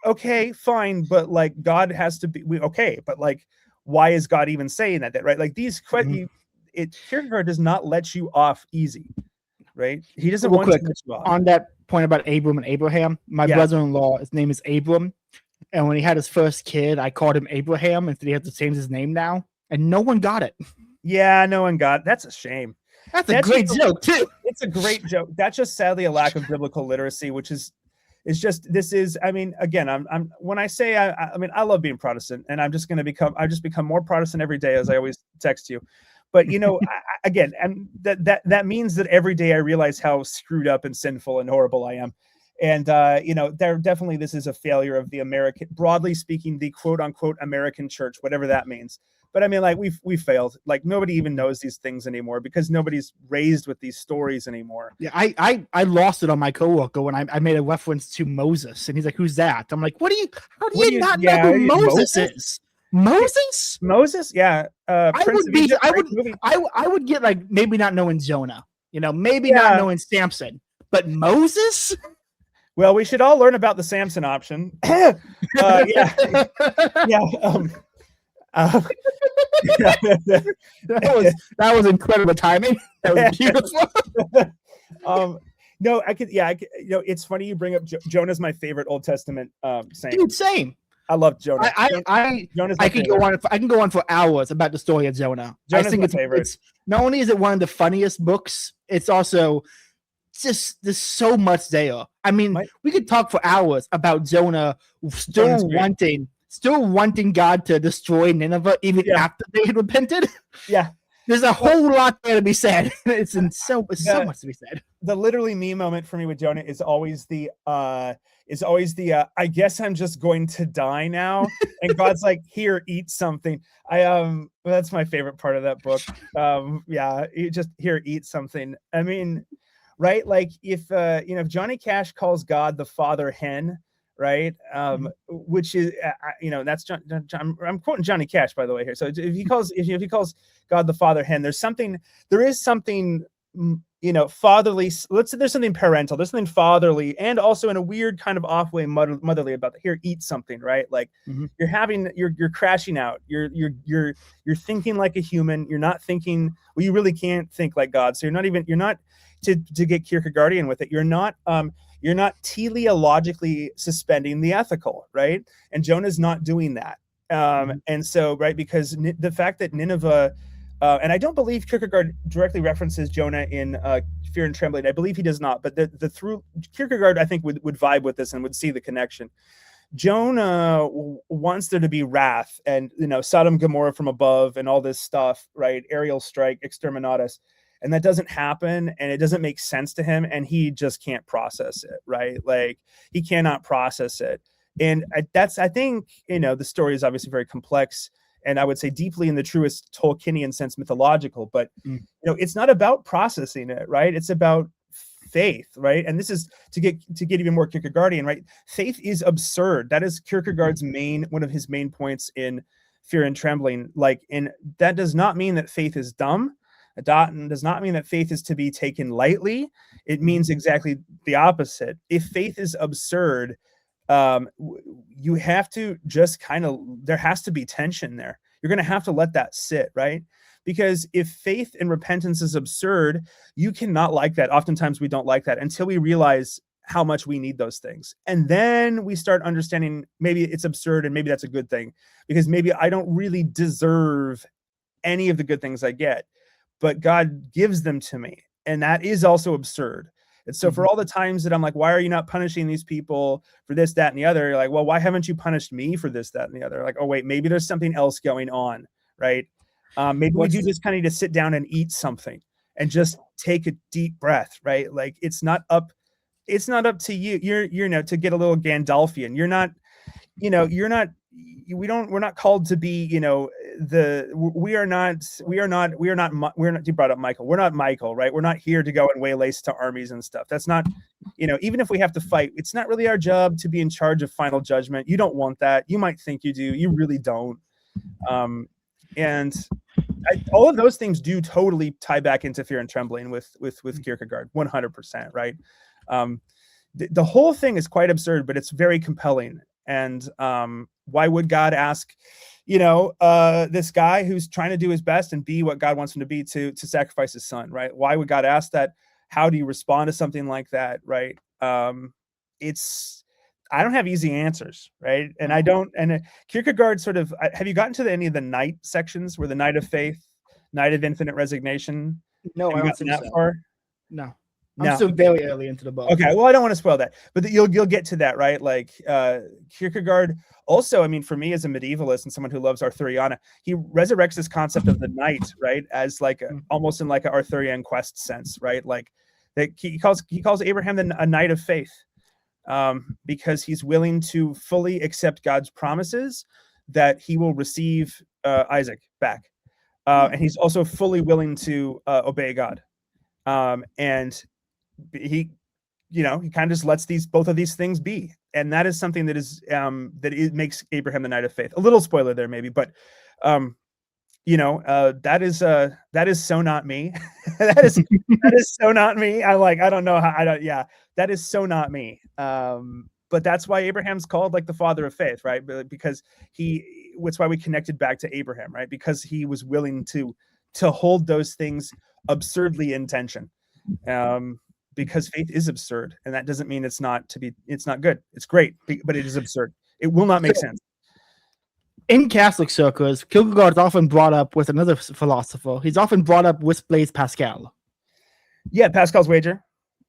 Okay, fine, but like, God has to be okay. But like, why is God even saying that? Right? Like, these questions, Kierkegaard does not let you off easy. Right? He doesn't want to let you off. On that point about Abram and Abraham, my brother-in-law, his name is Abram, and when he had his first kid, I called him Abraham, and he had to change his name now, and no one got it. Yeah, no one got it. That's a shame. That's a great joke too. It's a great joke. That's just sadly a lack of biblical literacy, which is just, this is, I mean, again, I'm when I say, I mean, I love being Protestant, and I just become more Protestant every day, as I always text you. But, you know, again, and that means that every day I realize how screwed up and sinful and horrible I am. And, you know, this is a failure of the American, broadly speaking, the quote unquote American church, whatever that means. But I mean, like, we failed. Like, nobody even knows these things anymore because nobody's raised with these stories anymore. Yeah, I lost it on my coworker when I made a reference to Moses, and he's like, "Who's that?" I'm like, How do you not know who Moses is? Moses? Yeah. I would get, like, maybe not knowing Jonah, you know, maybe not knowing Samson, but Moses. Well, we should all learn about the Samson option. Yeah. That was incredible timing. That was beautiful. No, I could. You know, it's funny you bring up Jonah's my favorite Old Testament saint. Dude, same. I love Jonah. I can go on for hours about the story of Jonah. Jonah's I think my favorite. It's not only is it one of the funniest books, it's also just, there's so much there. I mean, we could talk for hours about Jonah still wanting God to destroy Nineveh even after they had repented. Yeah. There's a whole lot there to be said. It's so much to be said. The literally me moment for me with Jonah is always the I guess I'm just going to die now. And God's like, here, eat something. That's my favorite part of that book. You just, here, eat something. I mean, right? Like, if you know, if Johnny Cash calls God the father hen, right? Which is, you know, that's John, I'm quoting Johnny Cash, by the way, here. So if he calls God the father hen, there is something, you know, fatherly. Let's say there's something parental, there's something fatherly, and also in a weird kind of off way motherly about that. Here, eat something, right? Like, you're crashing out. You're thinking like a human. You're not thinking. Well, you really can't think like God. So you're not to get Kierkegaardian with it. You're not teleologically suspending the ethical, right? And Jonah's not doing that. And so, right, because the fact that Nineveh, and I don't believe Kierkegaard directly references Jonah in Fear and Trembling. I believe he does not, but the through Kierkegaard, I think, would vibe with this and would see the connection. Jonah wants there to be wrath and, you know, Sodom, Gomorrah from above and all this stuff, right? Aerial strike, exterminatus. And that doesn't happen, and it doesn't make sense to him, and he just can't process it, right? Like, he cannot process it. And I think, you know, the story is obviously very complex, and I would say deeply in the truest Tolkienian sense mythological, but, you know, it's not about processing it, right? It's about faith, right? And this is to get even more Kierkegaardian, right? Faith is absurd. That is Kierkegaard's one of his main points in Fear and Trembling. Like, and that does not mean that faith is dumb. It does not mean that faith is to be taken lightly. It means exactly the opposite. If faith is absurd, you have to just there has to be tension there. You're going to have to let that sit, right? Because if faith and repentance is absurd, you cannot like that. Oftentimes we don't like that until we realize how much we need those things. And then we start understanding maybe it's absurd and maybe that's a good thing, because maybe I don't really deserve any of the good things I get, but God gives them to me. And that is also absurd. And so for all the times that I'm like, why are you not punishing these people for this, that, and the other? You're like, well, why haven't you punished me for this, that, and the other? Like, oh, wait, maybe there's something else going on, right? Maybe we do just kind of need to sit down and eat something and just take a deep breath, right? Like, it's not up to you. You're to get a little Gandalfian. We're not called to be, you brought up Michael. We're not Michael, right? We're not here to go and waylay to armies and stuff. That's not, even if we have to fight, it's not really our job to be in charge of final judgment. You don't want that. You might think you do. You really don't. And all of those things do totally tie back into Fear and Trembling with Kierkegaard, 100%, right? The whole thing is quite absurd, but it's very compelling. And why would God ask, this guy who's trying to do his best and be what God wants him to be to sacrifice his son, right? Why would God ask that? How do you respond to something like that, right? I don't have easy answers, right? And I don't. And Kierkegaard have you gotten to any of the night sections where the night of faith, night of infinite resignation? No, Have I you don't gotten think that so. far? No. I'm No. still very early into the book. Okay, well, I don't want to spoil that, but you'll get to that, right? Like Kierkegaard. Also, I mean, for me as a medievalist and someone who loves Arthuriana, he resurrects this concept of the knight, right, as like almost in like an Arthurian quest sense, right? Like that he calls Abraham a knight of faith, because he's willing to fully accept God's promises that he will receive Isaac back, and he's also fully willing to obey God, and he he kind of just lets both of these things be, and that is something that is that it makes Abraham the knight of faith. A little spoiler there maybe, but that is so not me. that is so not me. I don't know how that is so not me. But that's why Abraham's called like the father of faith, right? Because that's why we connected back to Abraham, right? Because he was willing to hold those things absurdly in tension. Because faith is absurd, and that doesn't mean it's not good. It's great, but it is absurd. It will not make sense. In Catholic circles, Kierkegaard is often brought up with another philosopher. He's often brought up with Blaise Pascal. Yeah, Pascal's wager.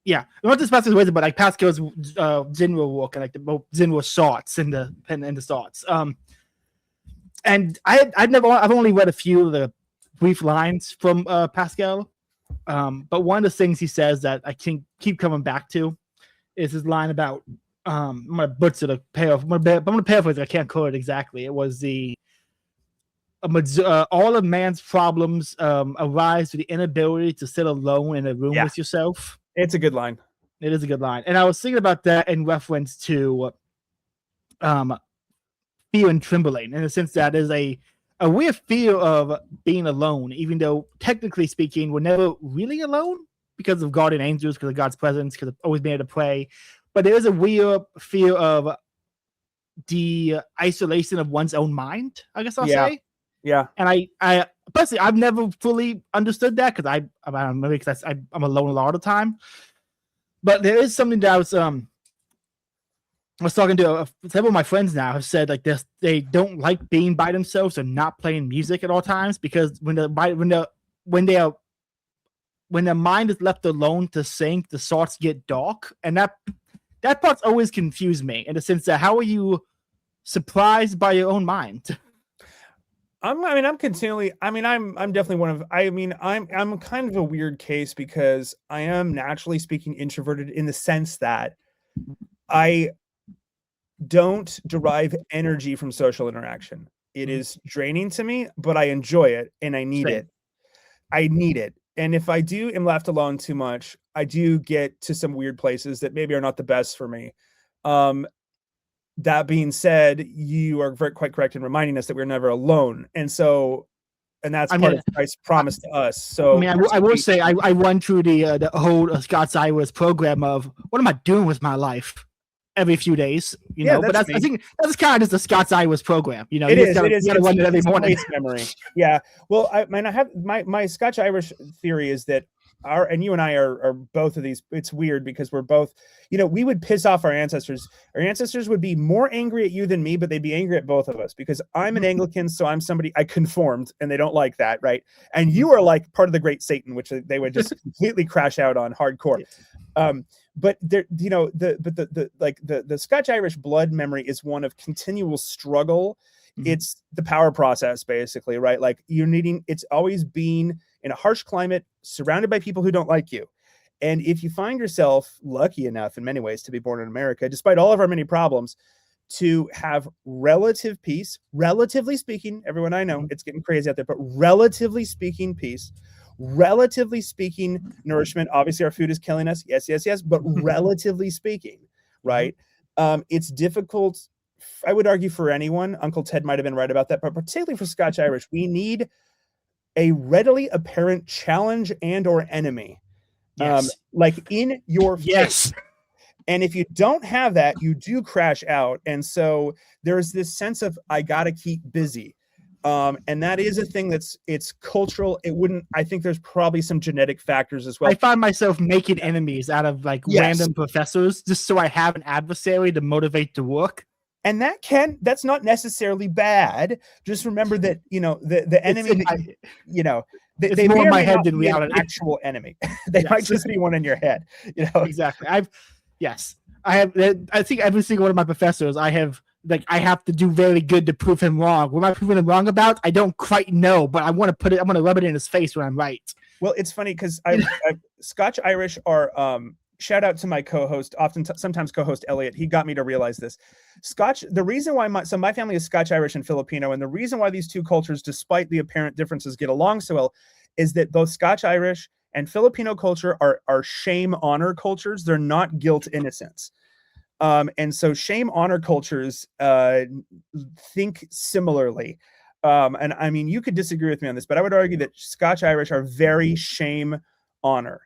Yeah, not just Pascal's wager, but like Pascal's general work and like the general thoughts and the thoughts. And I've only read a few of the brief lines from Pascal. But one of the things he says that I can keep coming back to is his line about I'm gonna butcher the payoff. I'm gonna paraphrase it. I can't quote it exactly. It was all of man's problems arise to the inability to sit alone in a room with yourself. It's a good line. It is a good line, and I was thinking about that in reference to fear and trembling, in the sense that is a weird fear of being alone, even though technically speaking, we're never really alone because of guardian angels, because of God's presence, because of always being able to pray. But there is a weird fear of the isolation of one's own mind, I guess I'll say. Yeah. And I personally, I've never fully understood that because I don't know, because I'm alone a lot of the time. But there is something that I was talking to several of my friends now have said like this: they don't like being by themselves or not playing music at all times, because when their mind is left alone to think, the thoughts get dark, and that part's always confused me in the sense that how are you surprised by your own mind? I'm definitely I'm kind of a weird case because I am naturally speaking introverted in the sense that I don't derive energy from social interaction. It is draining to me, but I enjoy it and I need it. And if I am left alone too much, I do get to some weird places that maybe are not the best for me. That being said, you are quite correct in reminding us that we're never alone. And that's part of Christ's promise to us. So I will say I run through the whole Scott's Irish program of what am I doing with my life every few days, but I think that's kind of just the Scott's Irish program. It is. You gotta run it every morning. Memory. Yeah. Well, I have my Scotch Irish theory is that and you and I are both of these. It's weird because we're both, we would piss off our ancestors. Our ancestors would be more angry at you than me, but they'd be angry at both of us because I'm an Anglican. So I'm somebody I conformed and they don't like that. Right. And you are like part of the great Satan, which they would just completely crash out on hardcore. But there, the Scotch Irish blood memory is one of continual struggle. It's the power process, basically, right? Like it's always being in a harsh climate, surrounded by people who don't like you. And if you find yourself lucky enough in many ways to be born in America, despite all of our many problems, to have relative peace, relatively speaking, everyone I know, it's getting crazy out there, but relatively speaking, peace, relatively speaking, nourishment. Obviously our food is killing us. Yes. But relatively speaking, right? It's difficult. I would argue for anyone. Uncle Ted might've been right about that, but particularly for Scotch Irish, we need a readily apparent challenge and or enemy. Yes. Like in your face. Yes. And if you don't have that, you do crash out. And so there's this sense of, I got to keep busy. And that is a thing it's cultural. I think there's probably some genetic factors as well. I find myself making enemies out of random professors just so I have an adversary to motivate to work. And that's not necessarily bad. Just remember that, the enemy, They more may in or my may head not than be an reality. actual enemy. They might just be one in your head. Exactly. I think every single one of my professors, I have to do very good to prove him wrong. What am I proving him wrong about? I don't quite know, but I want to rub it in his face when I'm right. Well, it's funny because Scotch Irish are shout out to my co-host, sometimes co-host Elliot. He got me to realize this. The reason why my family is Scotch Irish and Filipino, and the reason why these two cultures, despite the apparent differences, get along so well, is that both Scotch Irish and Filipino culture are shame honor cultures. They're not guilt innocence. And so shame honor cultures think similarly. And I mean, you could disagree with me on this, but I would argue that Scotch Irish are very shame honor.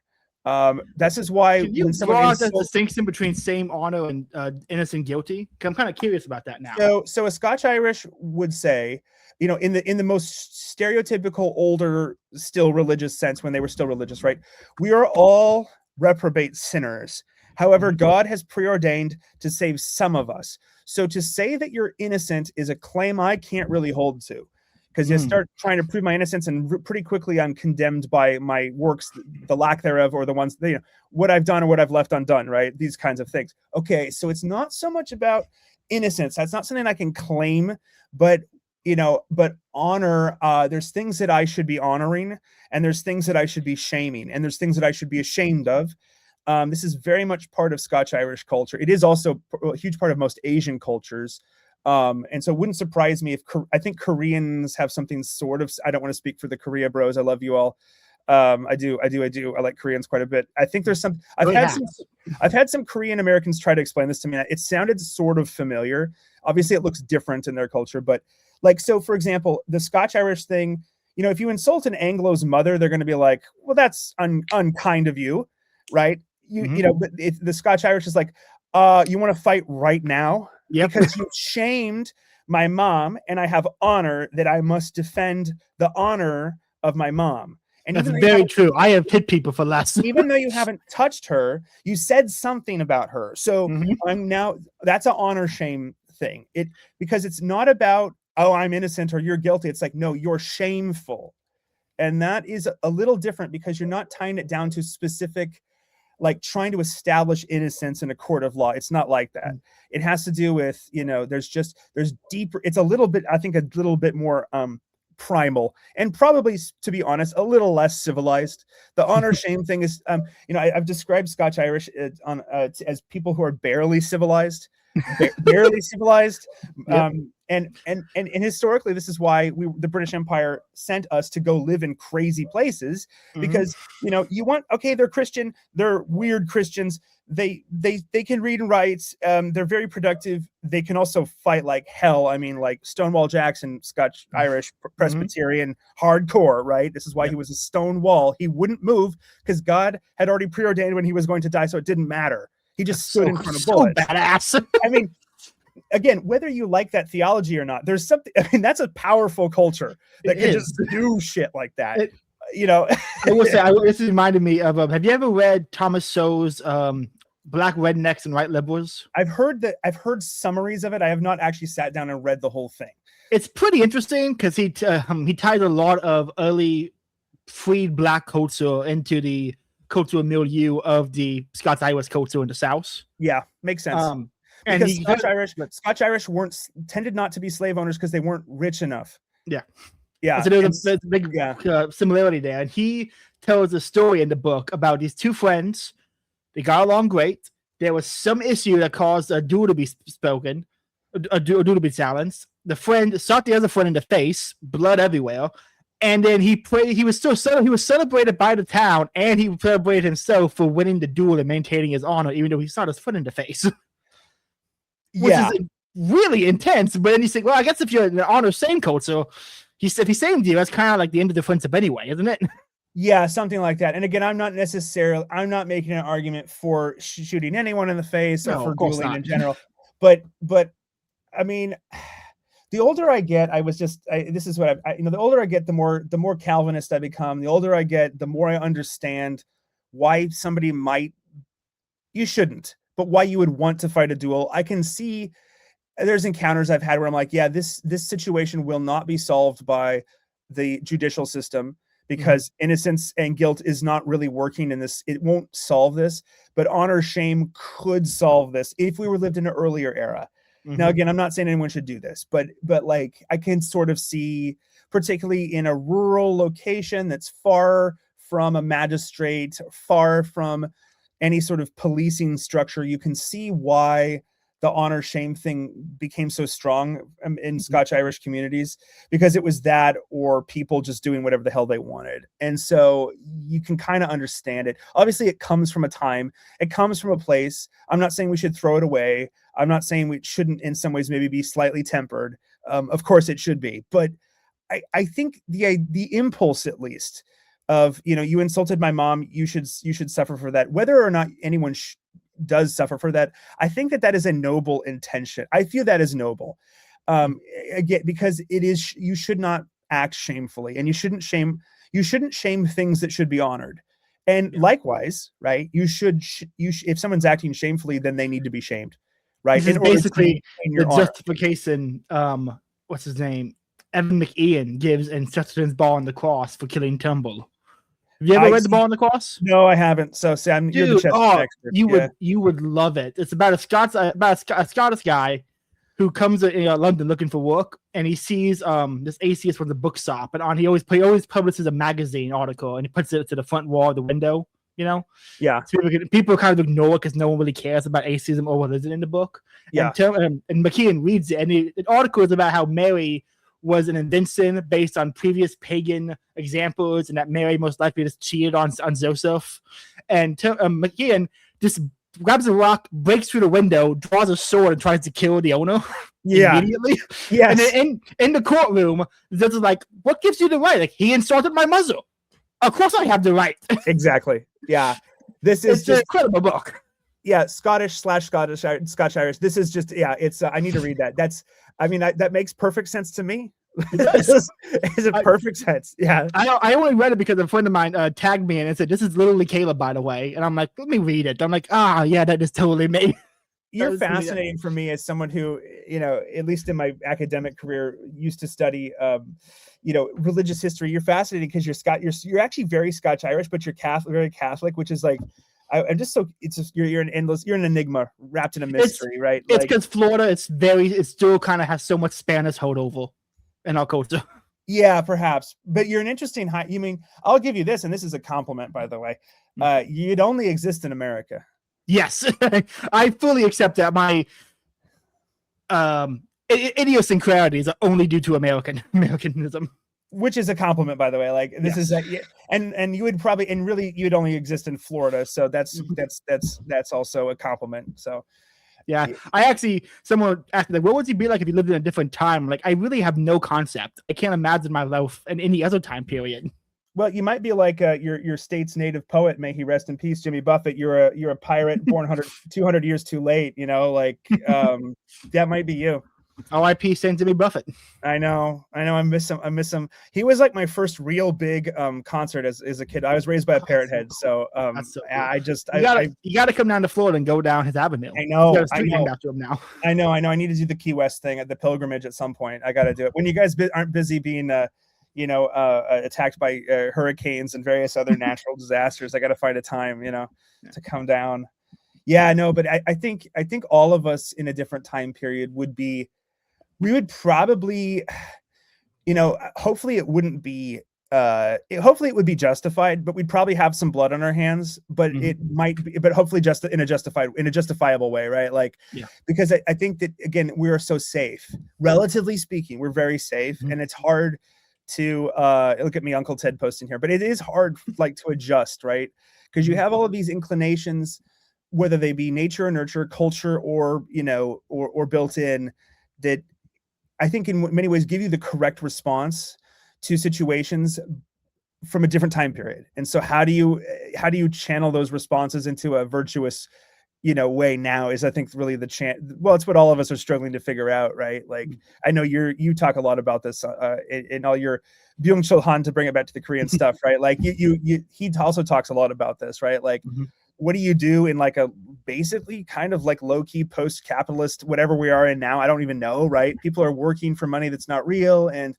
This is why Can you draw the distinction between shame honor and innocent guilty? I'm kind of curious about that now. So a Scotch Irish would say, in the most stereotypical older, still religious sense, when they were still religious, right? We are all reprobate sinners. However, God has preordained to save some of us. So to say that you're innocent is a claim I can't really hold to, because you start trying to prove my innocence, and pretty quickly I'm condemned by my works, the lack thereof, or the ones, what I've done or what I've left undone, right? These kinds of things. Okay, so it's not so much about innocence. That's not something I can claim, but honor, there's things that I should be honoring, and there's things that I should be shaming, and there's things that I should be ashamed of. This is very much part of Scotch Irish culture. It is also a huge part of most Asian cultures. And so it wouldn't surprise me if I think Koreans have something sort of, I don't want to speak for the Korea bros. I love you all. I do. I like Koreans quite a bit. I think there's some, I've had some Korean Americans try to explain this to me. It sounded sort of familiar. Obviously it looks different in their culture, but so for example, the Scotch Irish thing, if you insult an Anglo's mother, they're going to be like, well, that's unkind of you. Right. But if the Scotch Irish is like, you want to fight right now? Yep. Because you shamed my mom, and I have honor that I must defend the honor of my mom. And that's very true. I have hit people for less. Even though you haven't touched her, you said something about her. So that's an honor shame thing. Because it's not about, oh, I'm innocent or you're guilty. It's like, no, you're shameful. And that is a little different, because you're not tying it down to specific, like trying to establish innocence in a court of law. It's not like that. It has to do with, there's deeper, it's a little bit, I think a little bit more primal, and probably, to be honest, a little less civilized. The honor shame thing is, I've described Scotch Irish as people who are barely civilized. Barely civilized. And historically, this is why the British Empire sent us to go live in crazy places, because they're Christian, they're weird Christians, they can read and write, they're very productive, they can also fight like hell. I mean, like Stonewall Jackson, Scotch Irish Presbyterian, hardcore, right? This is why he was a stone wall. He wouldn't move because God had already preordained when he was going to die, so it didn't matter. He just stood in front of bullets. Badass. I mean, again, whether you like that theology or not, there's something, I mean, that's a powerful culture that can just do shit like that. I will say, this reminded me of, have you ever read Thomas Sowell's Black Rednecks and White Liberals? I've heard summaries of it. I have not actually sat down and read the whole thing. It's pretty interesting because he ties a lot of early freed Black culture into the cultural milieu of the Scots Irish culture in the South. Yeah, makes sense. Because Scotch Irish tended not to be slave owners because they weren't rich enough. Yeah. Yeah. So there's a big similarity there. And he tells a story in the book about these two friends. They got along great. There was some issue that caused a duel to be spoken, a duel to be silenced. The friend shot the other friend in the face, blood everywhere. And then he was celebrated by the town, and he celebrated himself for winning the duel and maintaining his honor, even though he shot his friend in the face. Which is really intense. But then you think, well, I guess if you're in the honor shame culture, if he saved you, that's kind of like the end of the friendship anyway, isn't it? Yeah, something like that. And again, I'm not making an argument for shooting anyone in the face or for dueling in general. But I mean, the older I get, the older I get, the more Calvinist I become. The older I get, the more I understand why somebody you shouldn't, but why you would want to fight a duel. I can see there's encounters I've had where I'm like, yeah, this situation will not be solved by the judicial system. because innocence and guilt is not really working in this. It won't solve this, but honor, shame could solve this if we were lived in an earlier era. Now, again, I'm not saying anyone should do this, but like I can sort of see, particularly in a rural location that's far from a magistrate, far from any sort of policing structure, you can see why the honor shame thing became so strong in Scotch Irish communities, because it was that or people just doing whatever the hell they wanted. And so you can kind of understand it. Obviously, it comes from a time, it comes from a place. I'm not saying we should throw it away. I'm not saying we shouldn't in some ways maybe be slightly tempered. Of course it should be. But I think the impulse, at least, of, you insulted my mom, you should suffer for that, whether or not anyone does suffer for that. I think that is a noble intention. I feel that is noble, again, because it is, you should not act shamefully, and you shouldn't shame things that should be honored. And likewise, right, if someone's acting shamefully, then they need to be shamed, right? This is basically the justification, what's his name, Evan McIan gives in Chesterton's Ball on the Cross for killing Turnbull. Have you ever read The Ball on the Cross? No, I haven't. So Sam, you're the Chesterton expert. You would love it. It's about a Scottish guy who comes in London looking for work, and he sees this atheist from the book shop, and he always publishes a magazine article, and he puts it to the front wall of the window. Yeah. So people kind of ignore it because no one really cares about atheism or what is it in the book. Yeah. And McKeon reads it, and the article is about how Mary was an invention based on previous pagan examples, and that Mary most likely just cheated on Joseph. And McKeon just grabs a rock, breaks through the window, draws a sword, and tries to kill the owner. Immediately. Yes. And then in the courtroom, the judge is like, "What gives you the right? Like, he insulted my mother. Of course I have the right." Exactly. Yeah. This is it's just an incredible book. Yeah, Scotch Irish. This is just, it's, I need to read that. That makes perfect sense to me. It's a perfect sense. Yeah. I only read it because a friend of mine tagged me and said, "This is literally Caleb, by the way." And I'm like, let me read it. I'm like, yeah, that is totally me. You're fascinating for me as someone who, at least in my academic career, used to study, religious history. You're fascinating because you're actually very Scotch Irish, but you're Catholic, very Catholic, which is like, I'm just so, it's just, you're an enigma wrapped in a mystery, right? It's because Florida, it still kind of has so much Spanish holdover in our culture. Yeah, perhaps. But you're an interesting I'll give you this, and this is a compliment, by the way. You'd only exist in America. Yes, I fully accept that. My idiosyncrasies are only due to Americanism. Which is a compliment, by the way. Like, this is and you would probably, and really, you'd only exist in Florida, so that's also a compliment. So, yeah, someone asked me, like, what would he be like if he lived in a different time? Like, I really have no concept. I can't imagine my life in any other time period. Well, you might be like your state's native poet, may he rest in peace, Jimmy Buffett. You're a pirate born 200 years too late. That might be you. R.I.P. St. Jimmy Buffett. I know. I miss him. He was like my first real big concert as a kid. I was raised by a parrot head, so cool. You gotta come down to Florida and go down his avenue. I know. After him now. I know. I need to do the Key West thing at the pilgrimage at some point. I got to do it when you guys aren't busy being attacked by hurricanes and various other natural disasters. I got to find a time, to come down. Yeah, no, but I think all of us in a different time period we would probably, hopefully it wouldn't be, hopefully it would be justified, but we'd probably have some blood on our hands, but it might be, but hopefully just in a justifiable way, right? Like, because I think that, again, we are so safe, relatively speaking, we're very safe, and it's hard to, look at me, Uncle Ted posting here, but it is hard, like, to adjust, right? Because you have all of these inclinations, whether they be nature or nurture, culture, or, or built in, that I think in many ways give you the correct response to situations from a different time period. And so how do you channel those responses into a virtuous, way now is, I think, really it's what all of us are struggling to figure out, right? Like, I know you talk a lot about this in all your Byung-Chul Han, to bring it back to the Korean stuff, right? Like he also talks a lot about this, right? Like, what do you do in like a basically kind of like low-key post-capitalist, whatever we are in now? I don't even know, right? People are working for money that's not real. And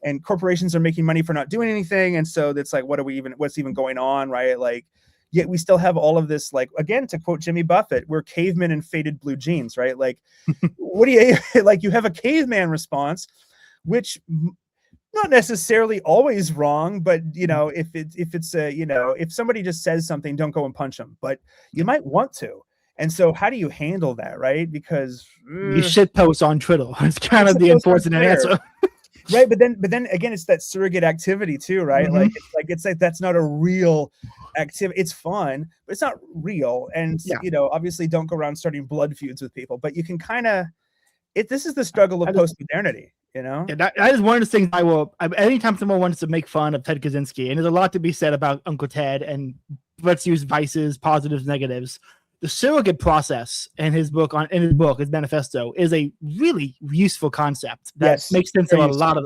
and corporations are making money for not doing anything. And so it's like, what's even going on, right? Like, yet we still have all of this, like, again, to quote Jimmy Buffett, we're cavemen in faded blue jeans, right? Like, what do you, like, you have a caveman response, which not necessarily always wrong, but if somebody just says something, don't go and punch them, but you might want to. And so how do you handle that, right? Because you shit post on Twitter. It's kind of the unfortunate answer. Right, but then again, it's that surrogate activity too, right? Mm-hmm. It's like that's not a real activity. It's fun, but it's not real. And obviously, don't go around starting blood feuds with people. But you can kind of this is the struggle of post-modernity, Yeah, that is one of the things anytime someone wants to make fun of Ted Kaczynski, and there's a lot to be said about Uncle Ted, and let's use vices, positives, negatives. The surrogate process in his manifesto, is a really useful concept that makes sense of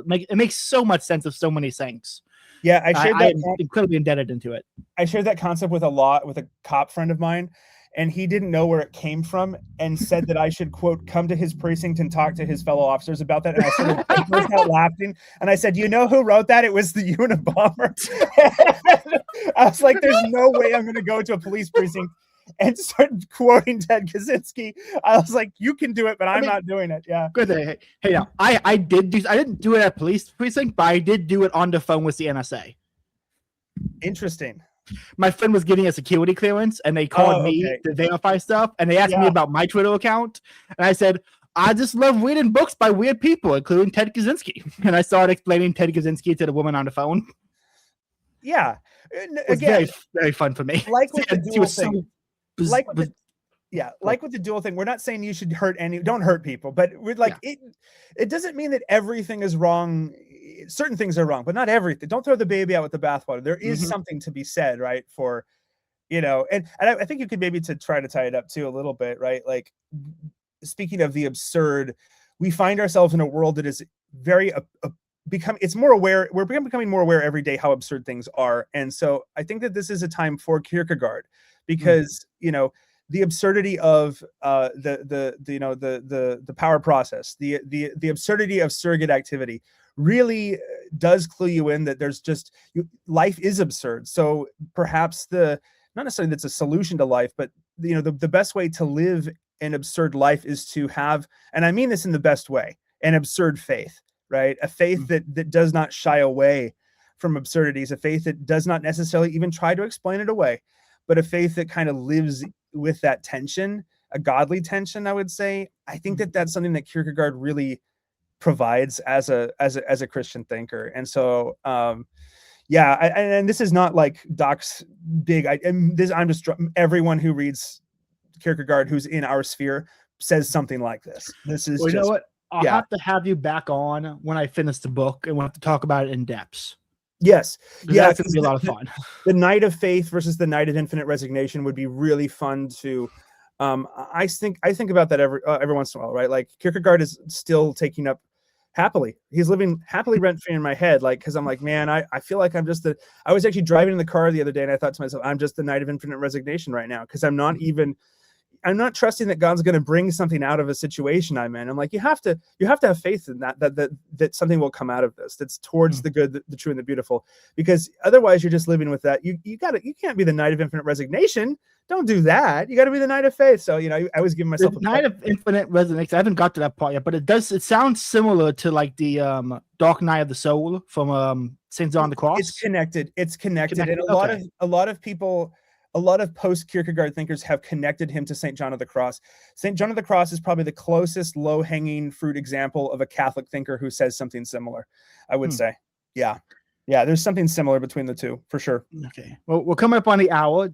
it makes so much sense of so many things. Yeah, I'm incredibly indebted into it. I shared that concept with a cop friend of mine, and he didn't know where it came from and said that I should, quote, come to his precinct and talk to his fellow officers about that. And I burst out laughing. And I said, you know who wrote that? It was the Unabomber. I was like, there's no way I'm going to go to a police precinct and start quoting Ted Kaczynski. I was like, you can do it, but I'm not doing it. Yeah. Good. Hey, now I didn't do it at police precinct, but I did do it on the phone with the NSA. Interesting. My friend was getting a security clearance, and they called me to verify stuff, and they asked me about my Twitter account, and I said, I just love reading books by weird people, including Ted Kaczynski. And I started explaining Ted Kaczynski to the woman on the phone. Yeah. It was very, very fun for me. Like with the dual thing. Like with the dual thing, we're not saying you should don't hurt people, but we're like, it doesn't mean that everything is wrong. Certain things are wrong, but not everything. Don't throw the baby out with the bathwater. There is something to be said, right? For, and I think you could maybe to try to tie it up too a little bit, right? Like, speaking of the absurd, we find ourselves in a world that is very it's more aware. We're becoming more aware every day how absurd things are. And so I think that this is a time for Kierkegaard, because, the absurdity of the power process, the absurdity of surrogate activity really does clue you in that there's life is absurd. So perhaps not necessarily that's a solution to life, but the best way to live an absurd life is to have, and I mean this in the best way, an absurd faith, right? A faith that does not shy away from absurdities, a faith that does not necessarily even try to explain it away, but a faith that kind of lives with that tension, a godly tension, I would say. I think that that's something that Kierkegaard really provides as a Christian thinker. And so, and this is not like Doc's big, everyone who reads Kierkegaard who's in our sphere says something like this. This is you know what? I'll have to have you back on when I finish the book, and we'll have to talk about it in depth. Yes. Yeah. That's going to be a lot of fun. The Night of Faith versus the Night of Infinite Resignation would be really fun to, I think about that every once in a while, right? Like, Kierkegaard is still taking up happily. He's living happily rent-free in my head. Like, cause I'm like, man, I feel like I was actually driving in the car the other day, and I thought to myself, I'm just the Night of Infinite Resignation right now. Cause I'm not trusting that God's going to bring something out of a situation I'm in. I'm like, you have to have faith in that something will come out of this. That's towards the good, the true, and the beautiful, because otherwise you're just living with that. You can't be the Night of Infinite Resignation. Don't do that. You got to be the Night of Faith. So, I was giving myself the Night of Infinite Resignation. I haven't got to that part yet, but it sounds similar to like the Dark Night of the Soul from St. John the Cross. It's connected. And a lot of people, a lot of post-Kierkegaard thinkers have connected him to St. John of the Cross. St. John of the Cross is probably the closest low-hanging fruit example of a Catholic thinker who says something similar, I would say. Yeah. Yeah, there's something similar between the two, for sure. Okay. Well, we're coming up on the hour.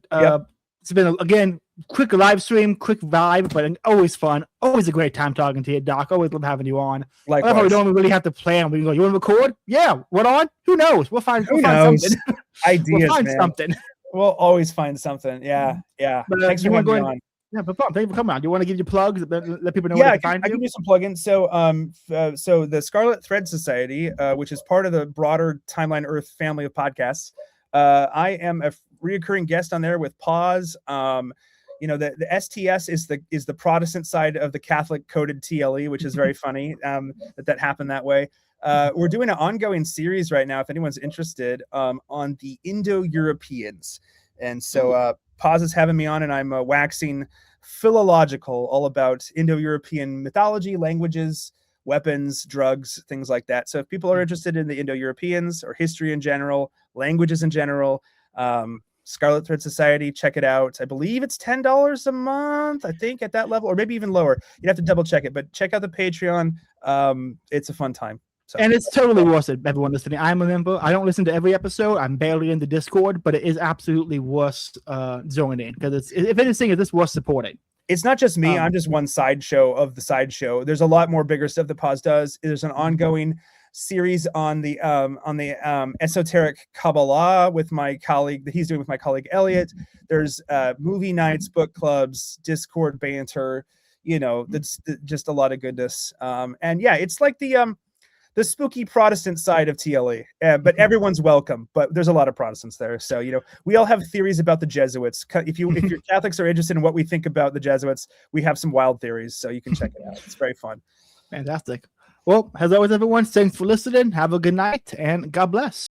It's been, again, quick live stream, quick vibe, but always fun. Always a great time talking to you, Doc. Always love having you on. Likewise. I love how we don't really have to plan. We can go, you want to record? Yeah. What on? Who knows? We'll find something. Ideas, we'll find man. something. We'll always find something. Yeah. But, thanks for having me on. Yeah, but thank you for coming on. Do you want to give your plugs? Let people know where to find you? I can do some plugins. So the Scarlet Thread Society, which is part of the broader Timeline Earth family of podcasts, I am a reoccurring guest on there with Pause. The STS is the Protestant side of the Catholic coded TLE, which is very funny that happened that way. We're doing an ongoing series right now, if anyone's interested, on the Indo-Europeans. And so Paz is having me on, and I'm waxing philological, all about Indo-European mythology, languages, weapons, drugs, things like that. So if people are interested in the Indo-Europeans or history in general, languages in general, Scarlet Thread Society, check it out. I believe it's $10 a month, I think, at that level, or maybe even lower. You'd have to double check it, but check out the Patreon. It's a fun time. So. And it's totally worth it, everyone listening. I'm a member. I don't listen to every episode. I'm barely in the Discord, but it is absolutely worth joining in, because if anything, it's worth supporting. It's not just me. I'm just one sideshow of the sideshow. There's a lot more bigger stuff that Paz does. There's an ongoing series on the esoteric Kabbalah with my colleague that he's doing with my colleague Elliot. There's movie nights, book clubs, Discord banter. That's just a lot of goodness. And yeah, it's like the spooky Protestant side of TLE, but everyone's welcome. But there's a lot of Protestants there, so we all have theories about the Jesuits. If your Catholics are interested in what we think about the Jesuits, we have some wild theories, so you can check it out. It's very fun. Fantastic. Well, as always, everyone, thanks for listening. Have a good night, and God bless.